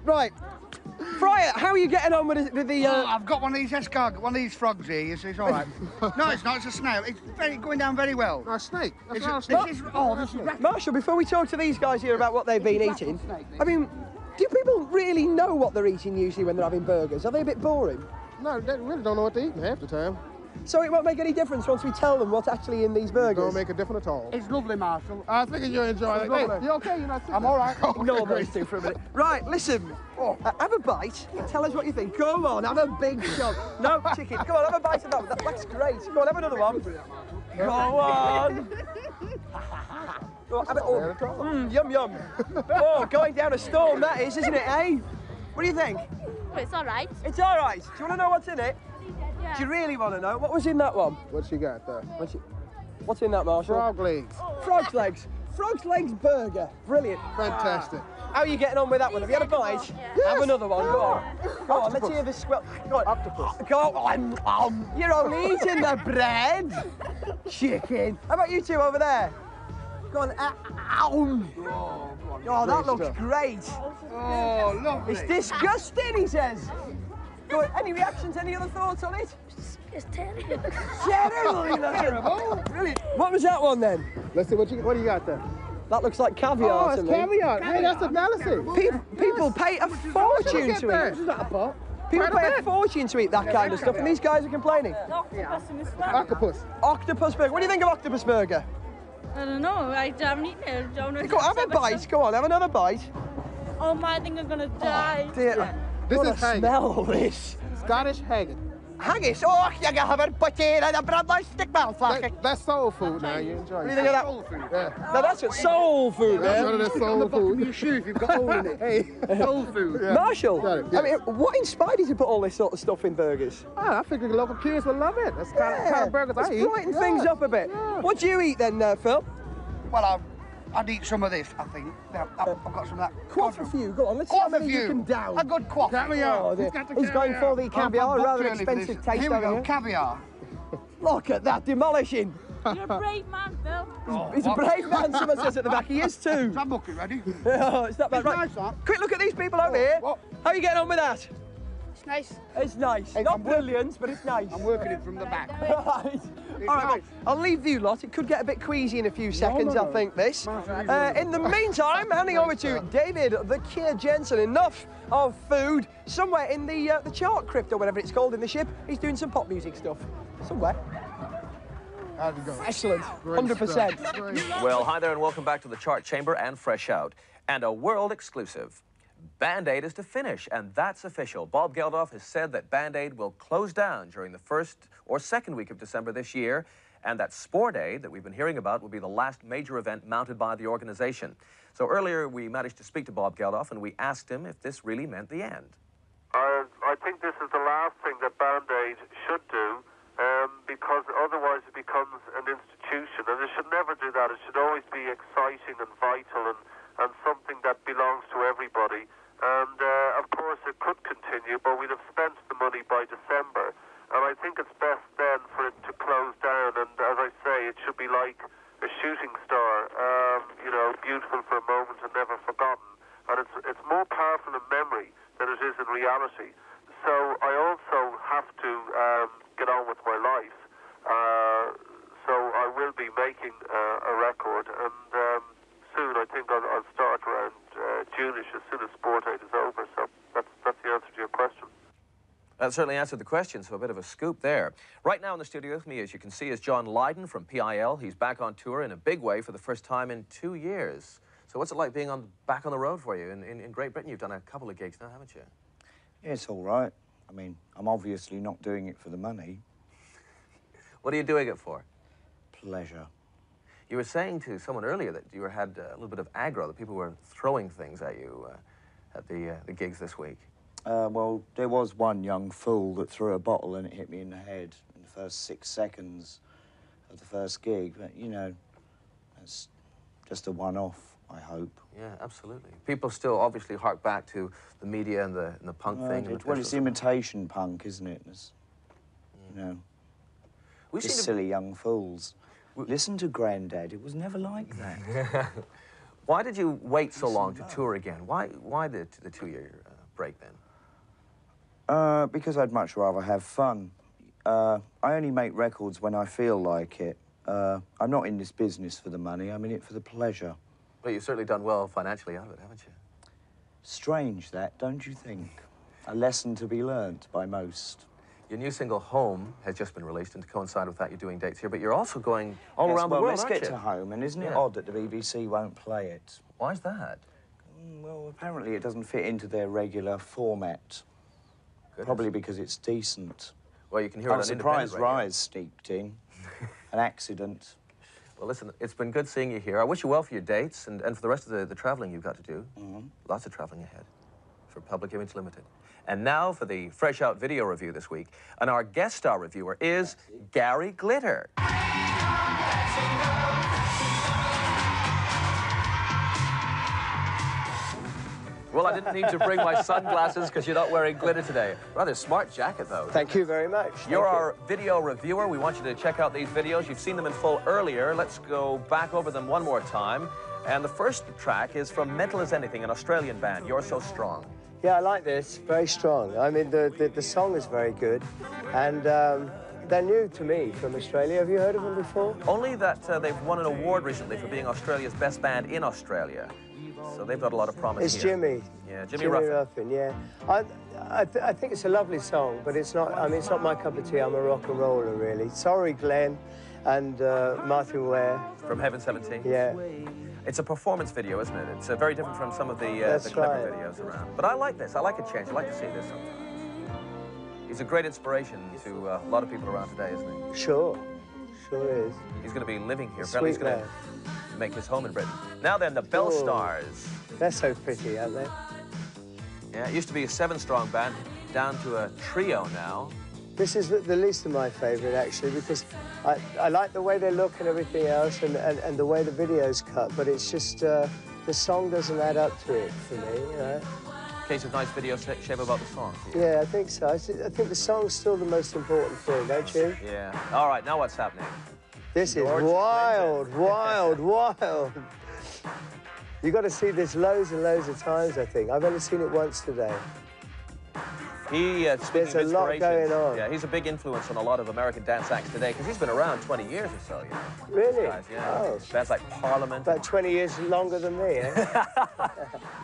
Right. Friar, how are you getting on with the I've got one of these escargot, one of these frogs here, you see, it's all right. No, it's not, it's a snail. It's going down very well. a snake. This is Marshall, before we talk to these guys here about what they've been eating, I mean, do people really know what they're eating usually when they're having burgers? Are they a bit boring? No, they really don't know what they're eating half the time. So it won't make any difference once we tell them what's actually in these burgers? It don't make a difference at all. It's lovely, Marshall. I think you'll enjoy it. Hey, you okay? You're not sick? I'm all right. Ignore those two for a minute. Right, listen. Have a bite. Tell us what you think. Come on, have a big shot. No, chicken. Come on, have a bite of that one. That's great. Come on, have another one. Go on. Yum, yum. Oh, going down a storm, that is, isn't it, eh? What do you think? Well, it's all right. It's all right. Do you want to know what's in it? Yeah. Do you really want to know? What was in that one? What she got there? What's in that, Marshall? Frog legs. Frog's legs. Frog's legs burger. Brilliant. Fantastic. How are you getting on with that one? Have you had a bite? Yes. Have another one. Go on. Go on, let's hear the squeal. Go on. Octopus. Go on. You're only eating the bread. Chicken. How about you two over there? Go on. Oh, that looks great. Oh, lovely. It's disgusting, he says. Go on. Any reactions? Any other thoughts on it? It's terrible. Terrible. Brilliant. What was that one then? Let's see what do you got there. That looks like caviar to me. Caviar. Hey, that's a delicacy. People pay a fortune to eat. This is not a pot. People pay a fortune to eat that kind of stuff, and these guys are complaining. Octopus. Octopus burger. What do you think of octopus burger? I don't know. I haven't eaten it. I don't know. Go on, have a bite. Go on, have another bite. Oh my, I think I'm gonna die. Dear. This is haggis. Smell this. Scottish haggis. Haggis? Oh, you can have a potato and a bread like stick mouth. That's soul food now. You enjoy it. What do you think of that? Soul food. Yeah. No, that's soul food, That's man. one of the soul food. Your shoe if you've got hole in it. Hey, soul food. Yeah. Marshall, Got it, I yes. mean, what inspired you to put all this sort of stuff in burgers? I figure the local kids will love it. That's the kind of burgers I eat. Let's brighten things up a bit. Yeah. What do you eat then, Phil? Well, I'd eat some of this, I think. I've got some of that. Quaff a few. Go on, let's see how many you can down. A good quaff. Caviar. Oh, dear. He's going for the caviar, a rather expensive taste Here we over go, here. caviar. Look at that, demolishing. You're a brave man, Phil. He's a brave man, someone says at the back. He is too. Is that bucket ready? Oh, it's not bad. It's Right. nice, that. Quick look at these people over here. What? How are you getting on with that? It's nice. It's nice. Not brilliant, but it's nice. I'm working it from the back. Right. All right, well, I'll leave you lot. It could get a bit queasy in a few seconds, I think, this. In the meantime, handing over to David the Kid Jensen. Enough of food. Somewhere in the chart crypt or whatever it's called in the ship, he's doing some pop music stuff. Somewhere. How'd it go? Excellent. 100%. Well, hi there and welcome back to the Chart Chamber and Fresh Out. And a world exclusive. Band-Aid is to finish, and that's official. Bob Geldof has said that Band-Aid will close down during the first or second week of December this year, and that Sport Aid that we've been hearing about will be the last major event mounted by the organization. So earlier we managed to speak to Bob Geldof, and we asked him if this really meant the end. I think this is the last thing that Band-Aid should do, because otherwise it becomes an institution, and it should never do that. It should always be exciting and vital and something that belongs to everybody. And of course it could continue, but we'd have spent the money by December. And I think it's best then for it to close down. And as I say, it should be like a shooting star, beautiful for a moment and never forgotten. And it's more powerful in memory than it is in reality. So I also have to get on with my life. So I will be making a record, and soon I think I'll start around June-ish, as soon as Sport Aid is over. So that's the answer to your question. That certainly answered the question, so a bit of a scoop there. Right now in the studio with me, as you can see, is John Lydon from PIL. He's back on tour in a big way for the first time in 2 years. So what's it like being back on the road for you? In Great Britain, you've done a couple of gigs now, haven't you? Yeah, it's all right. I mean, I'm obviously not doing it for the money. What are you doing it for? Pleasure. You were saying to someone earlier that you had a little bit of aggro, that people were throwing things at you at the gigs this week. Well, there was one young fool that threw a bottle and it hit me in the head in the first 6 seconds of the first gig. But, you know, that's just a one-off, I hope. Yeah, absolutely. People still obviously hark back to the media and the punk thing. Well, it's imitation punk, isn't it? It's, you know, just silly young fools. Listen to Grandad. It was never like that. Why did you wait so long to tour again? Why the 2-year break then? Because I'd much rather have fun. I only make records when I feel like it. I'm not in this business for the money. I'm in it for the pleasure. Well, you've certainly done well financially out of it, haven't you? Strange that, don't you think? A lesson to be learnt by most. Your new single, Home, has just been released, and to coincide with that, you're doing dates here, but you're also going all around the world, let's aren't get you? to Home, and isn't it odd that the BBC won't play it? Why's that? Well, apparently it doesn't fit into their regular format. Goodness. Probably because it's decent. Well, you can hear it on I'm independent surprised radio. Rise sneaked in. An accident. Well, listen, it's been good seeing you here. I wish you well for your dates and for the rest of the travelling you've got to do. Lots of travelling ahead for Public Image Limited. And now for the Fresh Out video review this week. And our guest star reviewer is Gary Glitter. Well, I didn't need to bring my sunglasses because you're not wearing glitter today. Rather smart jacket, though. Thank you very much. You're our video reviewer. We want you to check out these videos. You've seen them in full earlier. Let's go back over them one more time. And the first track is from Mental as Anything, an Australian band, You're So Strong. Yeah, I like this. Very strong. I mean, the song is very good. And they're new to me from Australia. Have you heard of them before? Only that they've won an award recently for being Australia's best band in Australia. So they've got a lot of promise It's here. Jimmy. Yeah, Jimmy Ruffin. Yeah. I think it's a lovely song, but it's not, I mean, it's not my cup of tea. I'm a rock and roller, really. Sorry, Glenn and Martin Ware. From Heaven 17. Yeah. It's a performance video, isn't it? It's very different from some of the clever videos around. But I like this. I like a change. I like to see this sometimes. He's a great inspiration to a lot of people around today, isn't he? Sure. Sure is. He's going to be living here. Sweet He's going to make his home in Britain. Now then, the Bell Stars. They're so pretty, aren't they? Yeah, it used to be a 7-strong band, down to a trio now. This is the least of my favourite, actually, because I like the way they look and everything else and the way the video's cut, but it's just the song doesn't add up to it for me, you know? Case of nice video shame about the song. Yeah, I think so. I think the song's still the most important thing, don't you? Yeah. All right, now what's happening? This is George wild, wild. You've got to see this loads and loads of times, I think. I've only seen it once today. There's a lot going on. Yeah, he's a big influence on a lot of American dance acts today because he's been around 20 years or so, you know. Really? Guys, yeah. Oh. Bands like Parliament. About 20 years longer than me, eh?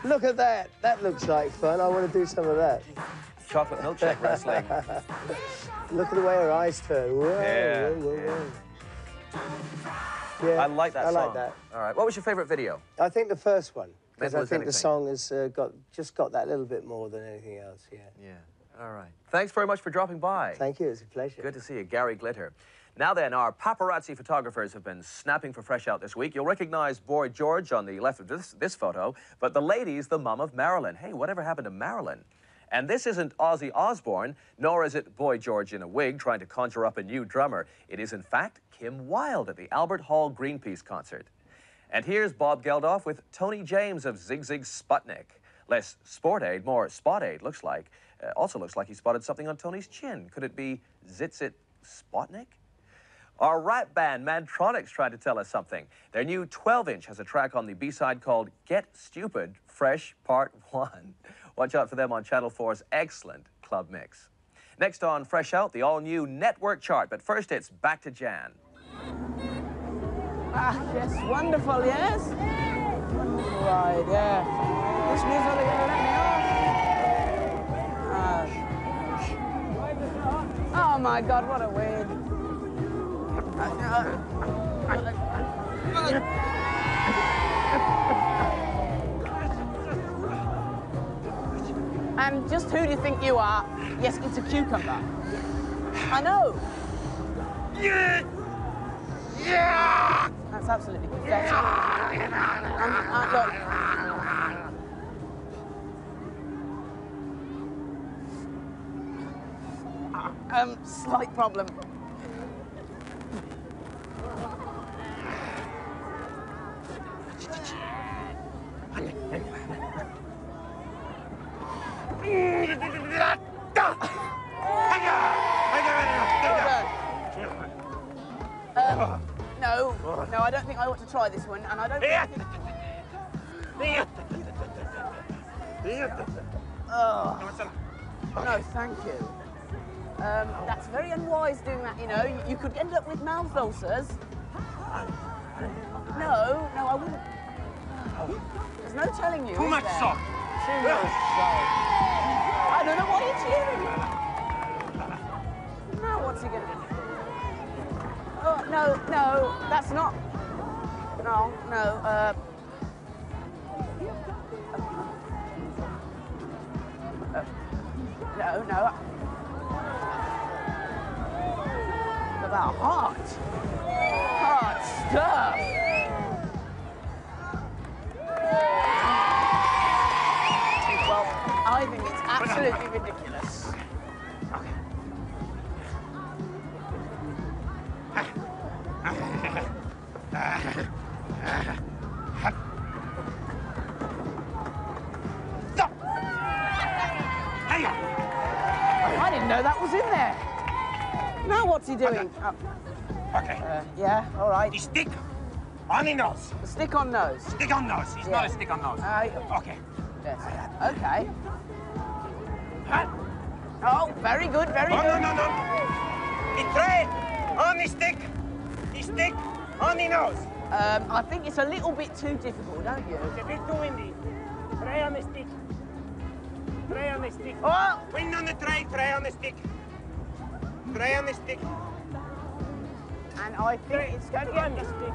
Look at that. That looks like fun. I want to do some of that. Chocolate milkshake wrestling. Look at the way her eyes turn. Whoa, Yeah, whoa. Yeah, I like that song. I like that. All right. What was your favorite video? I think the first one. Because Mental I as think the Anything. song has just got that little bit more than anything else, yeah. Yeah. All right. Thanks very much for dropping by. Thank you. It's a pleasure. Good to see you, Gary Glitter. Now then, our paparazzi photographers have been snapping for Fresh Out this week. You'll recognize Boy George on the left of this photo, but the lady's the mum of Marilyn. Hey, whatever happened to Marilyn? And this isn't Ozzy Osbourne, nor is it Boy George in a wig trying to conjure up a new drummer. It is, in fact, Kim Wilde at the Albert Hall Greenpeace concert. And here's Bob Geldof with Tony James of Zig Zig Sputnik. Less Sport Aid, more Spot Aid, looks like. Also looks like he spotted something on Tony's chin. Could it be Zitzit Spotnik? Our rap band, Mantronic's, tried to tell us something. Their new 12-inch has a track on the B-side called Get Stupid, Fresh Part 1. Watch out for them on Channel 4's excellent club mix. Next on Fresh Out, the all-new network chart. But first, it's back to Jan. Ah, yes, wonderful, yes? Wonderful ride, yeah. This means only going to let me off. Oh, my God, what a wig. And just who do you think you are? Yes, it's a cucumber. I know. Yeah. That's absolutely pathetic. Look. Slight problem. No. I don't think I ought to try this one, and I don't think... Oh. No, thank you. That's very unwise doing that, you know. You could end up with mouth ulcers. No, I wouldn't. There's no telling you, Too much salt. Too much salt. I don't know what you're cheering. Now what's he gonna do? Oh, no, that's not... No. No. About hot stuff. Well, I think it's absolutely ridiculous. I didn't know that was in there. Now what's he doing? Okay. Yeah, all right. The stick on the nose. The stick on nose. Stick on nose. It's not a stick on nose. Okay. Yes. Okay. Oh, very good, very good. No. The tray on the stick. The stick on the nose. I think it's a little bit too difficult, don't you? It's a bit too windy. Tray on the stick. Tray on the stick. Oh! Wind on the tray, tray on the stick. Tray on the stick. And I think it's going to get... on the stick.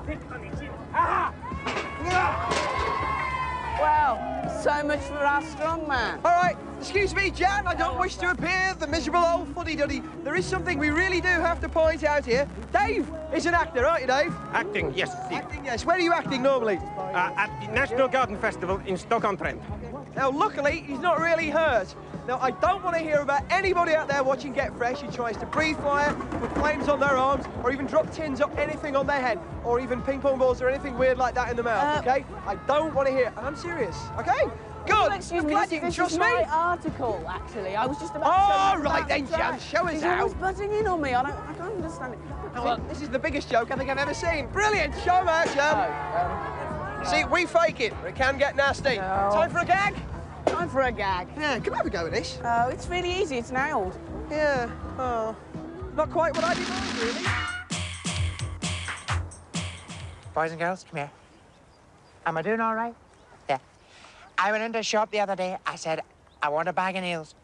Stick on the chin. Aha! Well, so much for our strong man. All right, excuse me, Jan, I don't wish to appear the miserable old fuddy-duddy. There is something we really do have to point out here. Dave is an actor, aren't you, Dave? Acting, yes. Acting, yes. Where are you acting normally? At the National Garden Festival in Stoke-on-Trent. Now, luckily, he's not really hurt. Now, I don't want to hear about anybody out there watching Get Fresh who tries to breathe fire, put flames on their arms, or even drop tins or anything on their head, or even ping pong balls or anything weird like that in the mouth, OK? I don't want to hear, and I'm serious, OK? Good. Excuse me, Glad you can this trust is me. my article, actually. I was just about to All show you right the then, Jan, show us He's out. always butting in on me. I don't understand it. Well, this is the biggest joke I think I've ever seen. Brilliant. Show him out, Jan. See, we fake it, but it can get nasty. No. Time for a gag? Time for a gag. Yeah, can we have a go at this? Oh, it's really easy. It's nailed. Yeah. Oh, not quite what I designed, really. Boys and girls, come here. Am I doing all right? Yeah. I went into a shop the other day. I said, I want a bag of nails.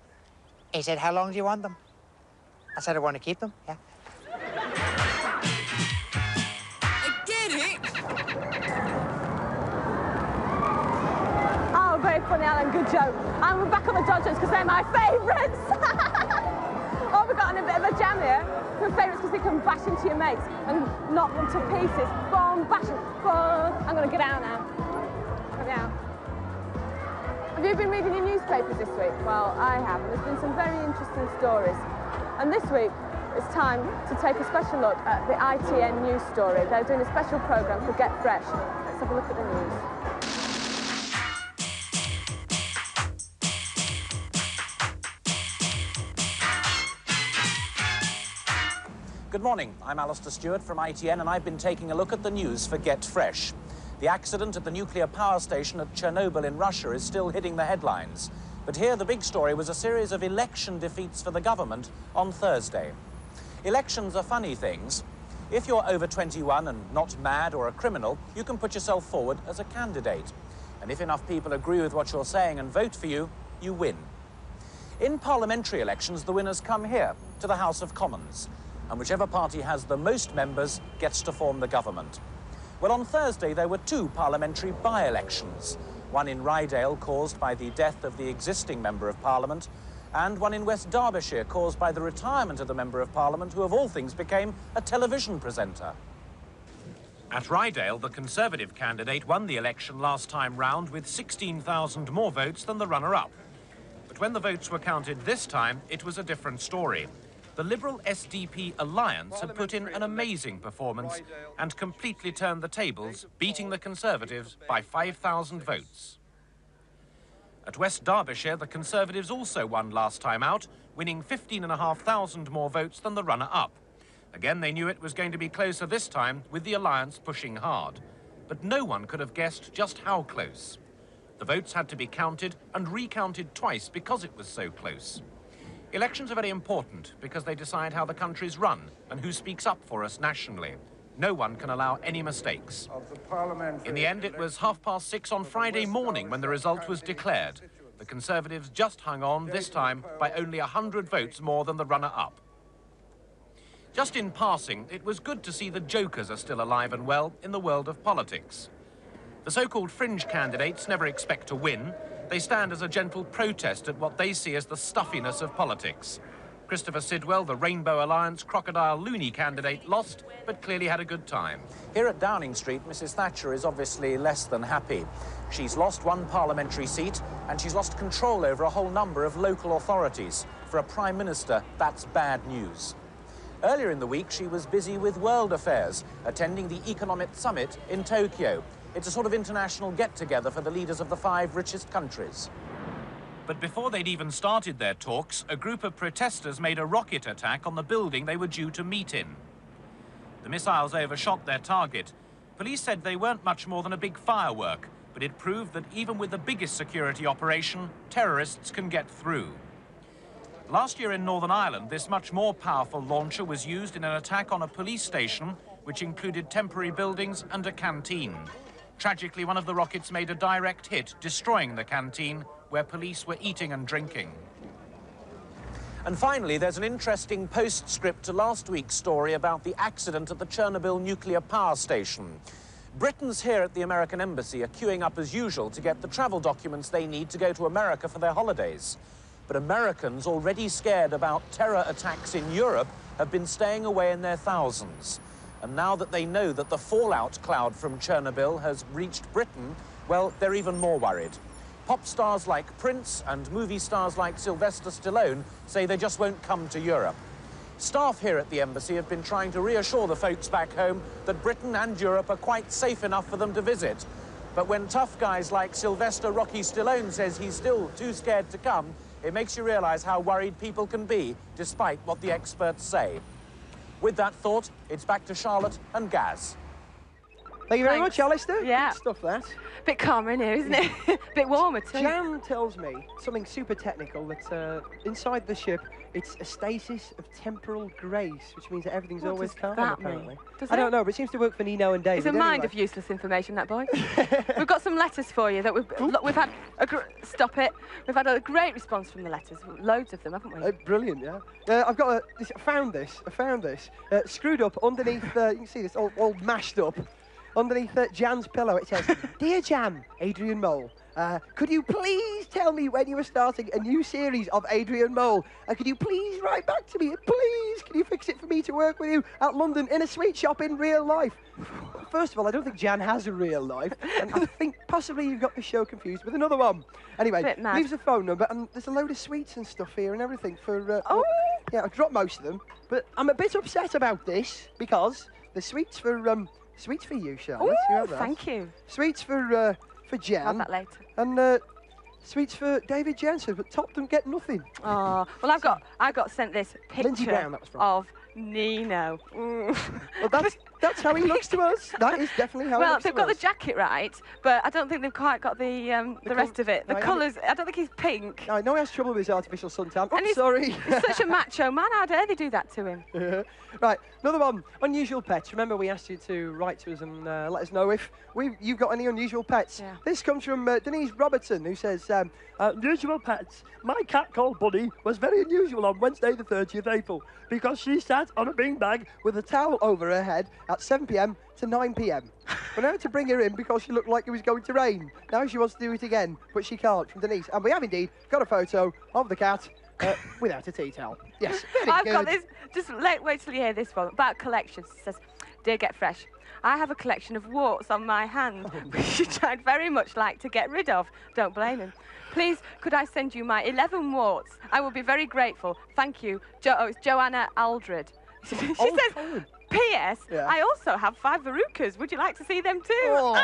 He said, how long do you want them? I said, I want to keep them. Yeah. Get it? Oh, very funny, Alan. Good joke. And we're back on the Dodgers because they're my favourites. Oh, we've got in a bit of a jam here. Your favourites because they can bash into your mates and knock them to pieces. Boom, bash them. Boom. I'm going to get out now. Get out. Have you been reading your newspapers this week? Well, I have. There's been some very interesting stories. And this week, it's time to take a special look at the ITN news story. They're doing a special programme for Get Fresh. Let's have a look at the news. Good morning, I'm Alistair Stewart from ITN and I've been taking a look at the news for Get Fresh. The accident at the nuclear power station at Chernobyl in Russia is still hitting the headlines. But here the big story was a series of election defeats for the government on Thursday. Elections are funny things. If you're over 21 and not mad or a criminal, you can put yourself forward as a candidate. And if enough people agree with what you're saying and vote for you, you win. In parliamentary elections, the winners come here, to the House of Commons. And whichever party has the most members gets to form the government. Well, on Thursday, there were two parliamentary by-elections. One in Rydale, caused by the death of the existing Member of Parliament, and one in West Derbyshire, caused by the retirement of the Member of Parliament, who of all things became a television presenter. At Rydale, the Conservative candidate won the election last time round with 16,000 more votes than the runner-up. But when the votes were counted this time, it was a different story. The Liberal SDP alliance had put in an amazing performance and completely turned the tables, beating the Conservatives by 5,000 votes. At West Derbyshire, the Conservatives also won last time out, winning 15,500 more votes than the runner-up. Again, they knew it was going to be closer this time, with the alliance pushing hard. But no one could have guessed just how close. The votes had to be counted and recounted twice because it was so close. Elections are very important because they decide how the country's run and who speaks up for us nationally. No one can allow any mistakes. In the end, it was 6:30 on Friday morning when the result was declared. The Conservatives just hung on, this time by only 100 votes more than the runner-up. Just in passing, it was good to see the jokers are still alive and well in the world of politics. The so-called fringe candidates never expect to win. They stand as a gentle protest at what they see as the stuffiness of politics. Christopher Sidwell, the Rainbow Alliance Crocodile Looney candidate, lost, but clearly had a good time. Here at Downing Street, Mrs Thatcher is obviously less than happy. She's lost one parliamentary seat, and she's lost control over a whole number of local authorities. For a Prime Minister, that's bad news. Earlier in the week, she was busy with world affairs, attending the Economic Summit in Tokyo. It's a sort of international get-together for the leaders of the 5 richest countries. But before they'd even started their talks, a group of protesters made a rocket attack on the building they were due to meet in. The missiles overshot their target. Police said they weren't much more than a big firework, but it proved that even with the biggest security operation, terrorists can get through. Last year in Northern Ireland, this much more powerful launcher was used in an attack on a police station, which included temporary buildings and a canteen. Tragically, one of the rockets made a direct hit, destroying the canteen, where police were eating and drinking. And finally, there's an interesting postscript to last week's story about the accident at the Chernobyl nuclear power station. Britons here at the American Embassy are queuing up as usual to get the travel documents they need to go to America for their holidays. But Americans, already scared about terror attacks in Europe, have been staying away in their thousands. And now that they know that the fallout cloud from Chernobyl has reached Britain, well, they're even more worried. Pop stars like Prince and movie stars like Sylvester Stallone say they just won't come to Europe. Staff here at the embassy have been trying to reassure the folks back home that Britain and Europe are quite safe enough for them to visit. But when tough guys like Sylvester Rocky Stallone says he's still too scared to come, it makes you realise how worried people can be, despite what the experts say. With that thought, it's back to Charlotte and Gaz. Thank you very much, Alistair. Yeah. Good stuff, that. Bit calmer in here, isn't it? Bit warmer too. Jan tells me something super technical, that inside the ship, it's a stasis of temporal grace, which means that everything's What always does calm, that apparently. mean? Does I it? don't know, but it seems to work for Nino and David. He's a mind anyway. of useless information, that boy. We've got some letters for you that we've had. Stop it. We've had a great response from the letters. Loads of them, haven't we? Brilliant, yeah. I've got I found this screwed up underneath. You can see this all mashed up. Underneath Jan's pillow, it says, "Dear Jan, Adrian Mole, could you please tell me when you are starting a new series of Adrian Mole? Could you please write back to me? Please, can you fix it for me to work with you at London in a sweet shop in real life?" First of all, I don't think Jan has a real life, and I think possibly you've got the show confused with another one. Anyway, leaves a phone number, and there's a load of sweets and stuff here and everything for. Yeah, I've dropped most of them, but I'm a bit upset about this because the sweets for you, Charlotte. Ooh, you have that. thank you. Sweets for Jan. Have that later. And sweets for David Jensen, but Top don't get nothing. Oh, well, I got sent this Lindsay picture Brown, that was from. of Nino. Well, that's how he looks to us. That is definitely how he Well, looks they've to got us. the jacket right, but I don't think they've quite got the rest of it. The colours, I don't think he's pink. I know he has trouble with his artificial suntan. And he's sorry. He's such a macho man. How dare they do that to him? Right, another one. Unusual pets. Remember, we asked you to write to us and let us know if you've got any unusual pets. Yeah. This comes from Denise Robertson, who says, "Unusual pets. My cat called Buddy was very unusual on Wednesday the 30th April because she sat on a beanbag with a towel over her head at 7 p.m. to 9 p.m. When I had to bring her in because she looked like it was going to rain. Now she wants to do it again, but she can't," from Denise. And we have indeed got a photo of the cat without a tea towel. Yes, very I've good. got this. Just wait till you hear this one about collections. It says, "Dear Get Fresh, I have a collection of warts on my hand, which I'd very much like to get rid of. Don't blame him. Please, could I send you my 11 warts? I will be very grateful. Thank you." It's Joanna Aldred. She says, "P.S. Yeah. I also have 5 verrucas. Would you like to see them too?" Oh,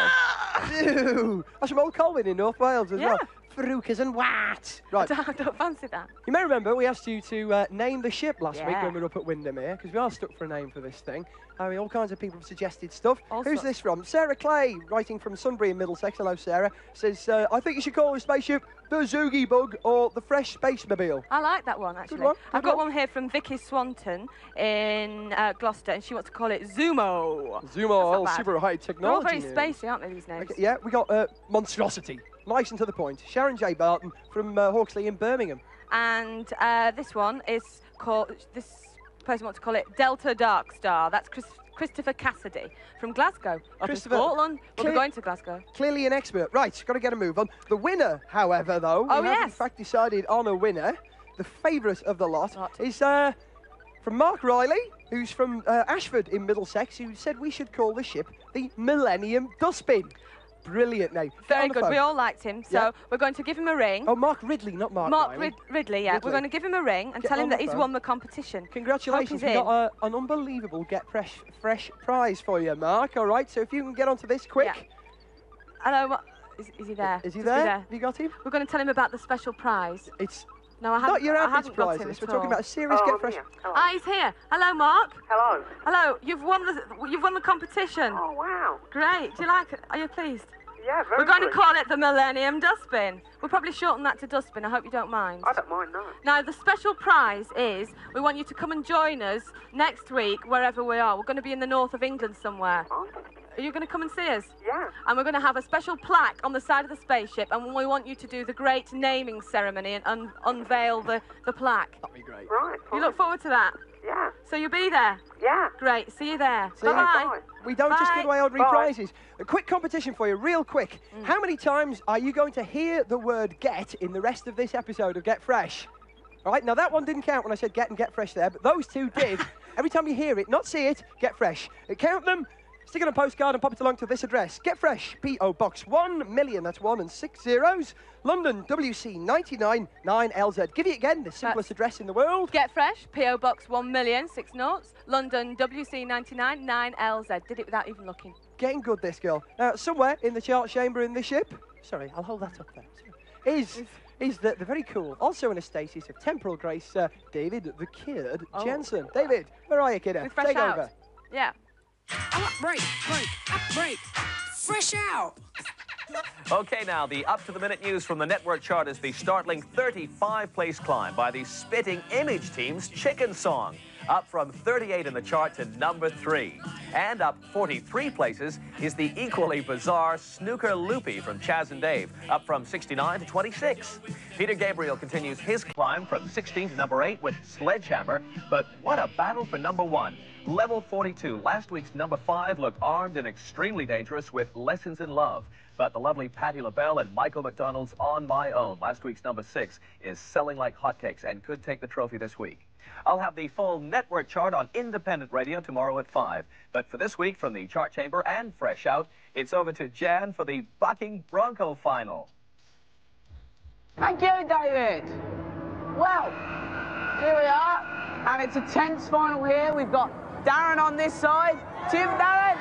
ew. That's from Old Colwyn in North Wales as well. Farukas and what? Right. I don't fancy that. You may remember we asked you to name the ship last week Yeah. when we were up at Windermere, because we are stuck for a name for this thing. I mean, all kinds of people have suggested stuff. Who's this from? Sarah Clay, writing from Sunbury in Middlesex. Hello, Sarah. Says, I think you should call the spaceship the Zoogie Bug or the Fresh Space Mobile. I like that one, actually. Good one. I've got one here from Vicky Swanton in Gloucester, and she wants to call it Zumo. Zumo, all super high technology. They're all very names. spacey, aren't they, these names? Okay, yeah, we got Monstrosity. Nice and to the point. Sharon J. Barton from Hawksley in Birmingham. And this one is called, this person wants to call it Delta Dark Star. That's Christopher Cassidy from Glasgow. Up in Scotland. We'll be going to Glasgow. Clearly an expert. Right, got to get a move on. The winner, however, though, we have in fact decided on a winner. The favourite of the lot is from Mark Riley, who's from Ashford in Middlesex, who said we should call the ship the Millennium Dustbin. Brilliant name. Very good. We all liked him, so we're going to give him a ring. Oh, Mark Ridley, not Mark Riley. Ridley, yeah. We're going to give him a ring and tell him that he's won the competition. Congratulations. We've got an unbelievable Get Fresh prize for you, Mark. All right, so if you can get onto this quick. Yeah. Hello, is he there? Is he there? Have you got him? We're going to tell him about the special prize. It's no, I haven't. Not your I average haven't got prize. him We're at talking all. about a serious Get Fresh. Ah, he's here. Hello, Mark. Hello. Hello. You've won the competition. Oh, wow. Great. Do you like it? Are you pleased? Yeah, very We're going good. to call it the Millennium Dustbin. We'll probably shorten that to Dustbin. I hope you don't mind. I don't mind, no. Now, the special prize is we want you to come and join us next week, wherever we are. We're going to be in the north of England somewhere. Oh. Are you going to come and see us? Yeah. And we're going to have a special plaque on the side of the spaceship, and we want you to do the great naming ceremony and unveil the plaque. That'd be great. Right. You look forward to that? Yeah. So you'll be there? Yeah. Great. See you there. See you. Bye-bye. We don't just give away ordinary Bye. prizes. A quick competition for you, real quick. How many times are you going to hear the word get in the rest of this episode of Get Fresh? All right, now that one didn't count when I said get and Get Fresh there, but those two did. Every time you hear it, not see it, Get Fresh. Count them, stick it on a postcard and pop it along to this address. Get Fresh, P.O. Box 1 million, that's 1 and 6 zeros, London, WC 99 9LZ. Give it again, the simplest address in the world. Get Fresh, P.O. Box 1 million, 6 noughts, London, WC 99 9LZ. Did it without even looking. Getting good, this girl. Now, somewhere in the chart chamber in the ship, sorry, I'll hold that up there, is the very cool, also in a stasis of temporal grace, David the Kid Jensen. David, where are you, kiddo? With Fresh Take Out. over. Yeah. Break. Fresh out. Okay, now, the up-to-the-minute news from the network chart is the startling 35-place climb by the Spitting Image team's Chicken Song, up from 38 in the chart to number 3. And up 43 places is the equally bizarre Snooker Loopy from Chaz and Dave, up from 69 to 26. Peter Gabriel continues his climb from 16 to number 8 with Sledgehammer, but what a battle for number 1. Level 42, last week's number 5 looked armed and extremely dangerous with Lessons in Love. But the lovely Patti LaBelle and Michael McDonald's On My Own, last week's number 6, is selling like hotcakes and could take the trophy this week. I'll have the full network chart on independent radio tomorrow at 5. But for this week, from the chart chamber and Fresh Out, it's over to Jan for the Bucking Bronco final. Thank you, David. Well, here we are, and it's a tense final here. We've got Darren on this side. Cheer for Darren.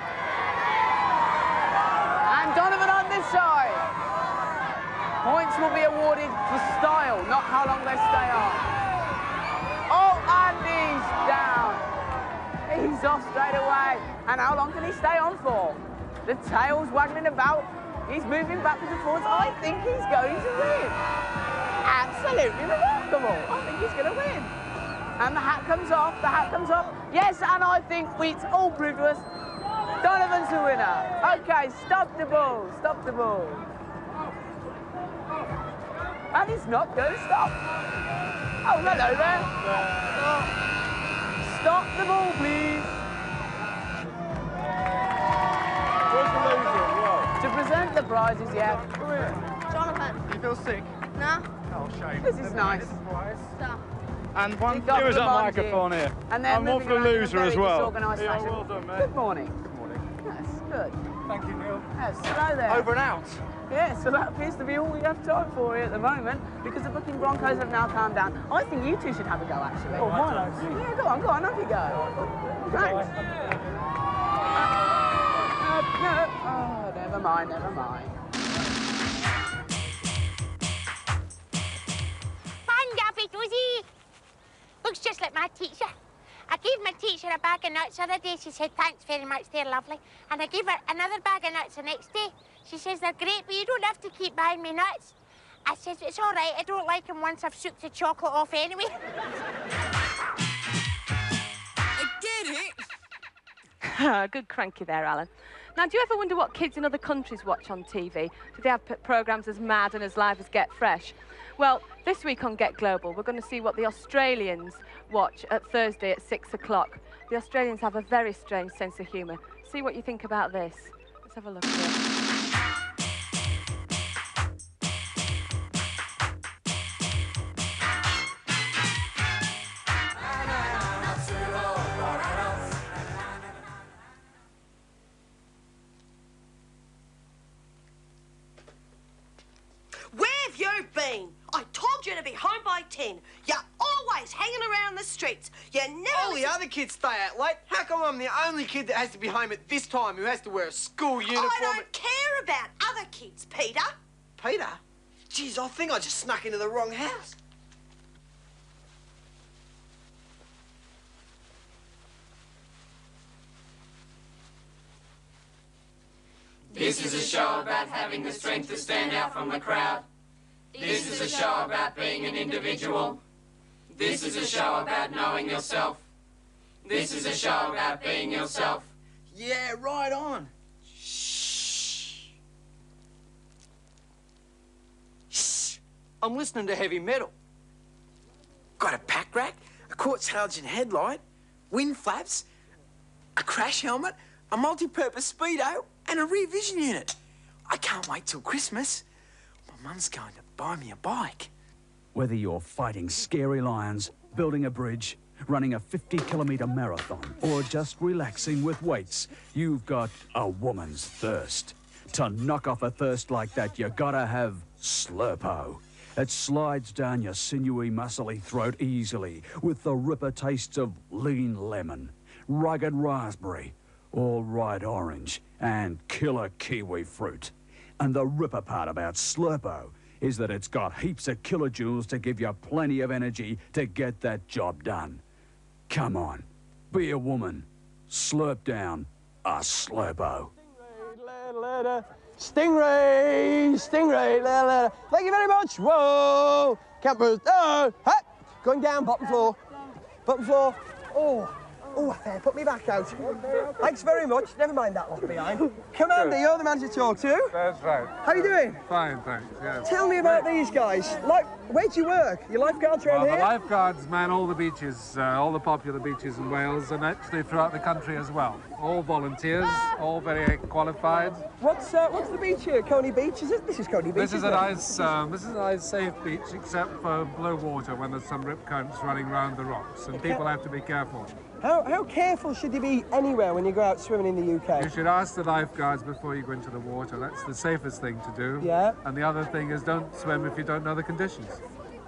And Donovan on this side. Points will be awarded for style, not how long they stay on. Oh, and he's down. He's off straight away. And how long can he stay on for? The tail's waggling about. He's moving backwards and forwards. I think he's going to win. Absolutely remarkable. I think he's going to win. And the hat comes off, the hat comes off. Yes, and I think it's all proved to us. Donovan's the winner. Okay, stop the ball, stop the ball. And he's not going to stop. Oh, hello there. Stop the ball, please. Where's the loser as well? To present the prizes, yeah. Jonathan. You feel sick? No. Oh, shame. This is nice. Stop. And one, We've got give us the that bond microphone here. And they're I'm one moving for the around in a loser very as well. disorganised Yeah, fashion. well done, mate. Good morning. Good morning. Yes, good. Thank you, Neil. Yes, hello there. Over and out. Yes, so that appears to be all we have time for here at the moment, because the Bucking Broncos have now calmed down. I think you two should have a go, actually. Oh, why not? Yeah, go on, off you go. Thanks. No. Oh, never mind. does he? Looks just like my teacher. I gave my teacher a bag of nuts the other day. She said, thanks very much, they're lovely. And I gave her another bag of nuts the next day. She says, they're great, but you don't have to keep buying me nuts. I said, it's all right, I don't like them once I've shook the chocolate off anyway. I get it. Good cranky there, Alan. Now, do you ever wonder what kids in other countries watch on TV? Do they have programmes as mad and as live as Get Fresh? Well, this week on Get Global, we're going to see what the Australians watch at Thursday at 6 o'clock. The Australians have a very strange sense of humour. See what you think about this. Let's have a look at it. I told you to be home by 10. You're always hanging around the streets. You never... All the other kids stay out late. How come I'm the only kid that has to be home at this time who has to wear a school uniform? I don't care about other kids, Peter. Peter? Geez, I think I just snuck into the wrong house. This is a show about having the strength to stand out from the crowd. This is a show about being an individual. This is a show about knowing yourself. This is a show about being yourself. Yeah, right on. Shh. Shh. I'm listening to heavy metal. Got a pack rack, a quartz halogen headlight, wind flaps, a crash helmet, a multi-purpose speedo, and a rear vision unit. I can't wait till Christmas. My mum's going to buy me a bike. Whether you're fighting scary lions, building a bridge, running a 50-kilometre marathon, or just relaxing with weights, you've got a woman's thirst. To knock off a thirst like that, you gotta have Slurpo. It slides down your sinewy, muscly throat easily with the ripper tastes of lean lemon, rugged raspberry, all right orange, and killer kiwi fruit. And the ripper part about Slurpo is that it's got heaps of kilojoules to give you plenty of energy to get that job done. Come on, be a woman. Slurp down a Slurpo. Stingray, stingray, thank you very much. Whoa, campers, oh, hey, going down, bottom floor, Oh, there, put me back out. Thanks very much. Never mind that lot behind. Commander, you're the man to talk to. That's right. How you doing? Fine, thanks. Yes. Tell me about these guys. Like, where do you work? Your lifeguards around here? The lifeguards man all the beaches, all the popular beaches in Wales, and actually throughout the country as well. All volunteers, all very qualified. What's the beach here? Coney Beach, is it? This is Coney Beach. This is a nice, safe beach, except for low water when there's some rip currents running around the rocks, and people have to be careful. How careful should you be anywhere when you go out swimming in the UK? You should ask the lifeguards before you go into the water. That's the safest thing to do. Yeah. And the other thing is don't swim if you don't know the conditions.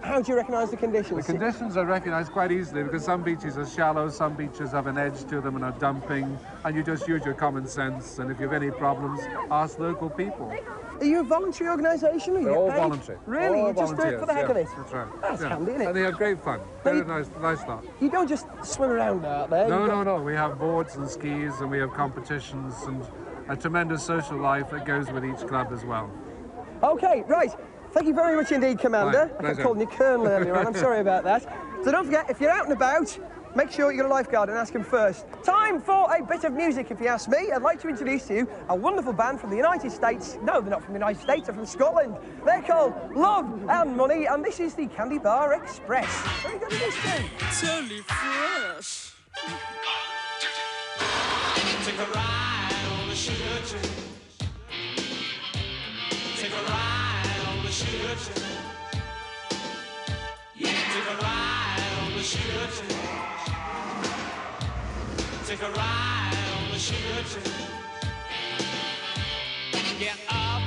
How do you recognise the conditions? The conditions are recognised quite easily because some beaches are shallow, some beaches have an edge to them and are dumping, and you just use your common sense, and if you have any problems, ask local people. Are you a voluntary organisation? They're all voluntary. Really? All you just do it for the heck of it? That's right. That's handy, isn't it? And they have great fun. Very nice lot. You don't just swim around out there? No. We have boards and skis, and we have competitions, and a tremendous social life that goes with each club as well. OK, right. Thank you very much indeed, Commander. I kept calling you Colonel earlier on. I'm sorry about that. So don't forget, if you're out and about, make sure you get a lifeguard and ask him first. Time for a bit of music, if you ask me. I'd like to introduce to you a wonderful band from the United States. No, they're not from the United States, they're from Scotland. They're called Love and Money, and this is the Candy Bar Express. Very good at this too. Totally fresh. Take a ride on the sugar train. Take a ride on the sugar train. Yeah, take a ride on the sugar train. Take a ride on the sugar train. Get up,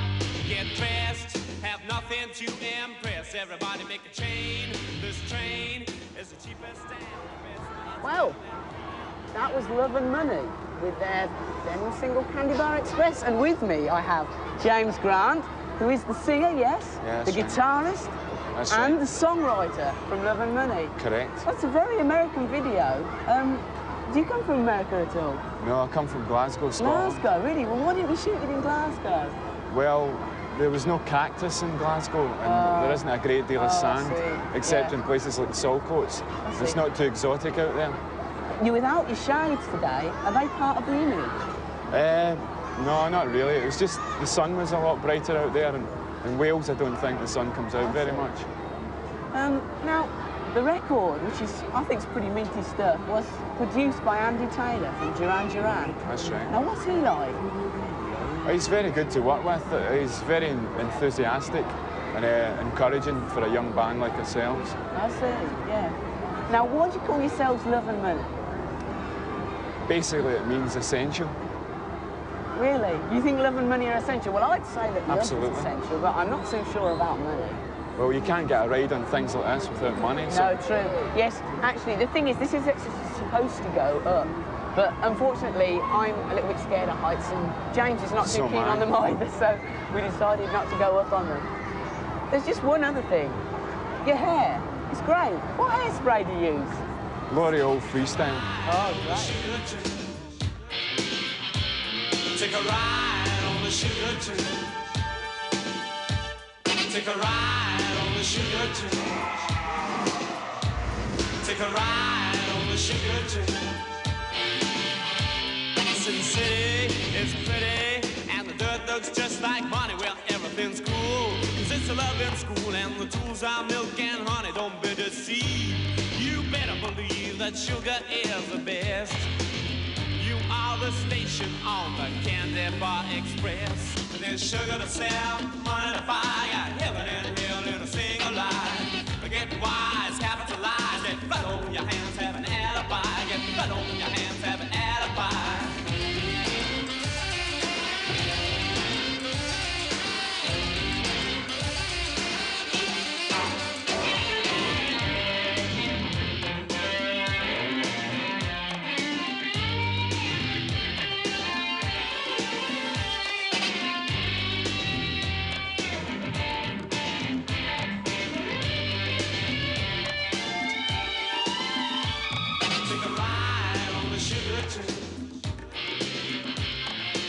get dressed, have nothing to impress. Everybody make a chain. This train is the cheapest and Well, that was Love and Money with their then single Candy Bar Express. And with me I have James Grant, who is the singer, yes, the guitarist, That's and right. the songwriter from Love and Money. Correct. That's a very American video. Do you come from America at all? No, I come from Glasgow, Scotland. Glasgow, really? Well, why didn't you shoot it in Glasgow? Well, there was no cactus in Glasgow, and there isn't a great deal of sand, except in places like Saltcoats. It's not too exotic out there. You're without your shades today. Are they part of the image? No, not really. It was just the sun was a lot brighter out there, and in Wales, I don't think the sun comes out very much. Now, the record, which is, I think, is pretty minty stuff, was produced by Andy Taylor from Duran Duran. That's right. Now, what's he like? He's very good to work with. He's very enthusiastic and encouraging for a young band like ourselves. I see, yeah. Now, why do you call yourselves Love and Money? Basically, it means essential. Really? You think love and money are essential? Well, I'd say that love Absolutely. is essential, but I'm not so sure about money. Well, you can't get a ride on things like this without money. So. No, true. Yes, actually, the thing is, this is actually supposed to go up, but unfortunately, I'm a little bit scared of heights, and James is not too keen on them either, so we decided not to go up on them. There's just one other thing. Your hair. It's great. What hairspray do you use? L'Oreal Freestyle. Oh, great. Take a ride on the sugar tree. Take a ride on the sugar tree. Take a ride on the sugar tree. Sin City is pretty, and the dirt looks just like money. Well, everything's cool, 'cause it's a loving school, and the tools are milk and honey. Don't be deceived. You better believe that sugar is the best. You are the station on the Candy Bar Express. There's sugar to sell, money to buy, got heaven and hell in a single line. Get wise, capitalize, get blood on your hands, have an alibi. Get blood on your hands, have an alibi.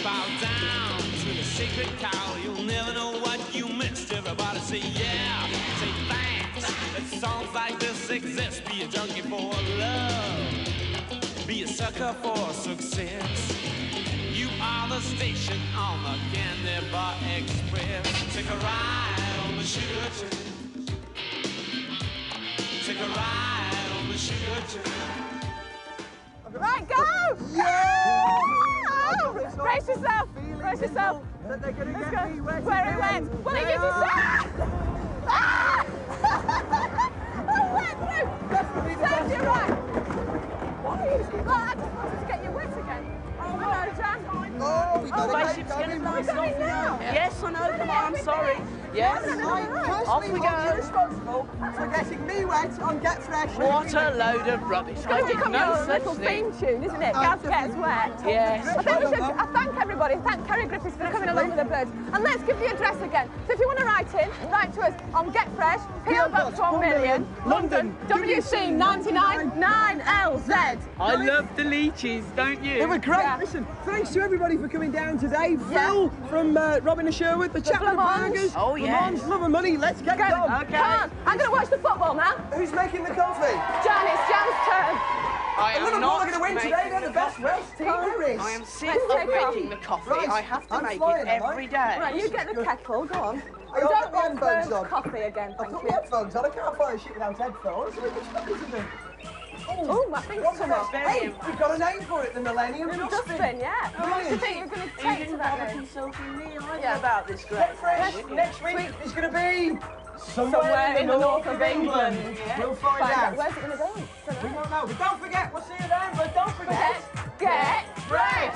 Bow down to the sacred cow. You'll never know what you missed. Everybody say yeah, say thanks. That songs like this exist. Be a junkie for love, be a sucker for success. You are the station on the Candy Bar Express. Take a ride on the sugar tree. Take a ride on the sugar tree. Right, go! Brace yourself! Brace yourself! That they're going to Let's get go. me wet. Where it went? Well, it gives you some. Ah! Oh, wet through! Saved you right! Why? Oh, I just wanted to get you wet again. Oh, hello, Jan. Oh, we better Spaceship's get getting going. nice off now. Yes, I know, come on, I'm sorry. Yes, off we go. Responsible for getting me wet on Get Fresh. What a load of rubbish. It's going to become your little theme tune, isn't it? Gaz Gets Wet. Yes. I think we should thank everybody, thank Kerry Griffiths for coming along with the birds. And let's give the address again. So if you want to write to us on Get Fresh, P.O. Box 1 million, London, WC 99 9LZ. I love the leeches, don't you? They were great. Yeah. Listen, thanks to everybody for coming down today. Phil from Robin and Sherwood, the chap with the burgers. Oh, yes. Lamont, Love and Money. Let's get going. Okay. Come on, I'm going to watch the football now. Who's making the coffee? Jan, it's Jan's turn. I am Liverpool not are going to win making today. They're the best Welsh team there is. I am sick Let's of take making off. the coffee. Right, I have to I'm make flying, it am I? every day. Right, you get the kettle, go on. I got Don't my want headphones burnt on. coffee again, I've thank got you. my headphones on. I can't fly a shit without headphones. What are you doing? Oh, my finger's What's come that? off. Hey, we've got a name for it, the Millennium The Dustbin. dustbin, yeah. What do you Brilliant. think you're going to take to that then? consulting me Yeah. about this great Get Fresh next week is going to be Somewhere in the north of England. We'll find out. Where's it going to be? We don't know, but don't forget, we'll see you then, but don't forget. Get fresh!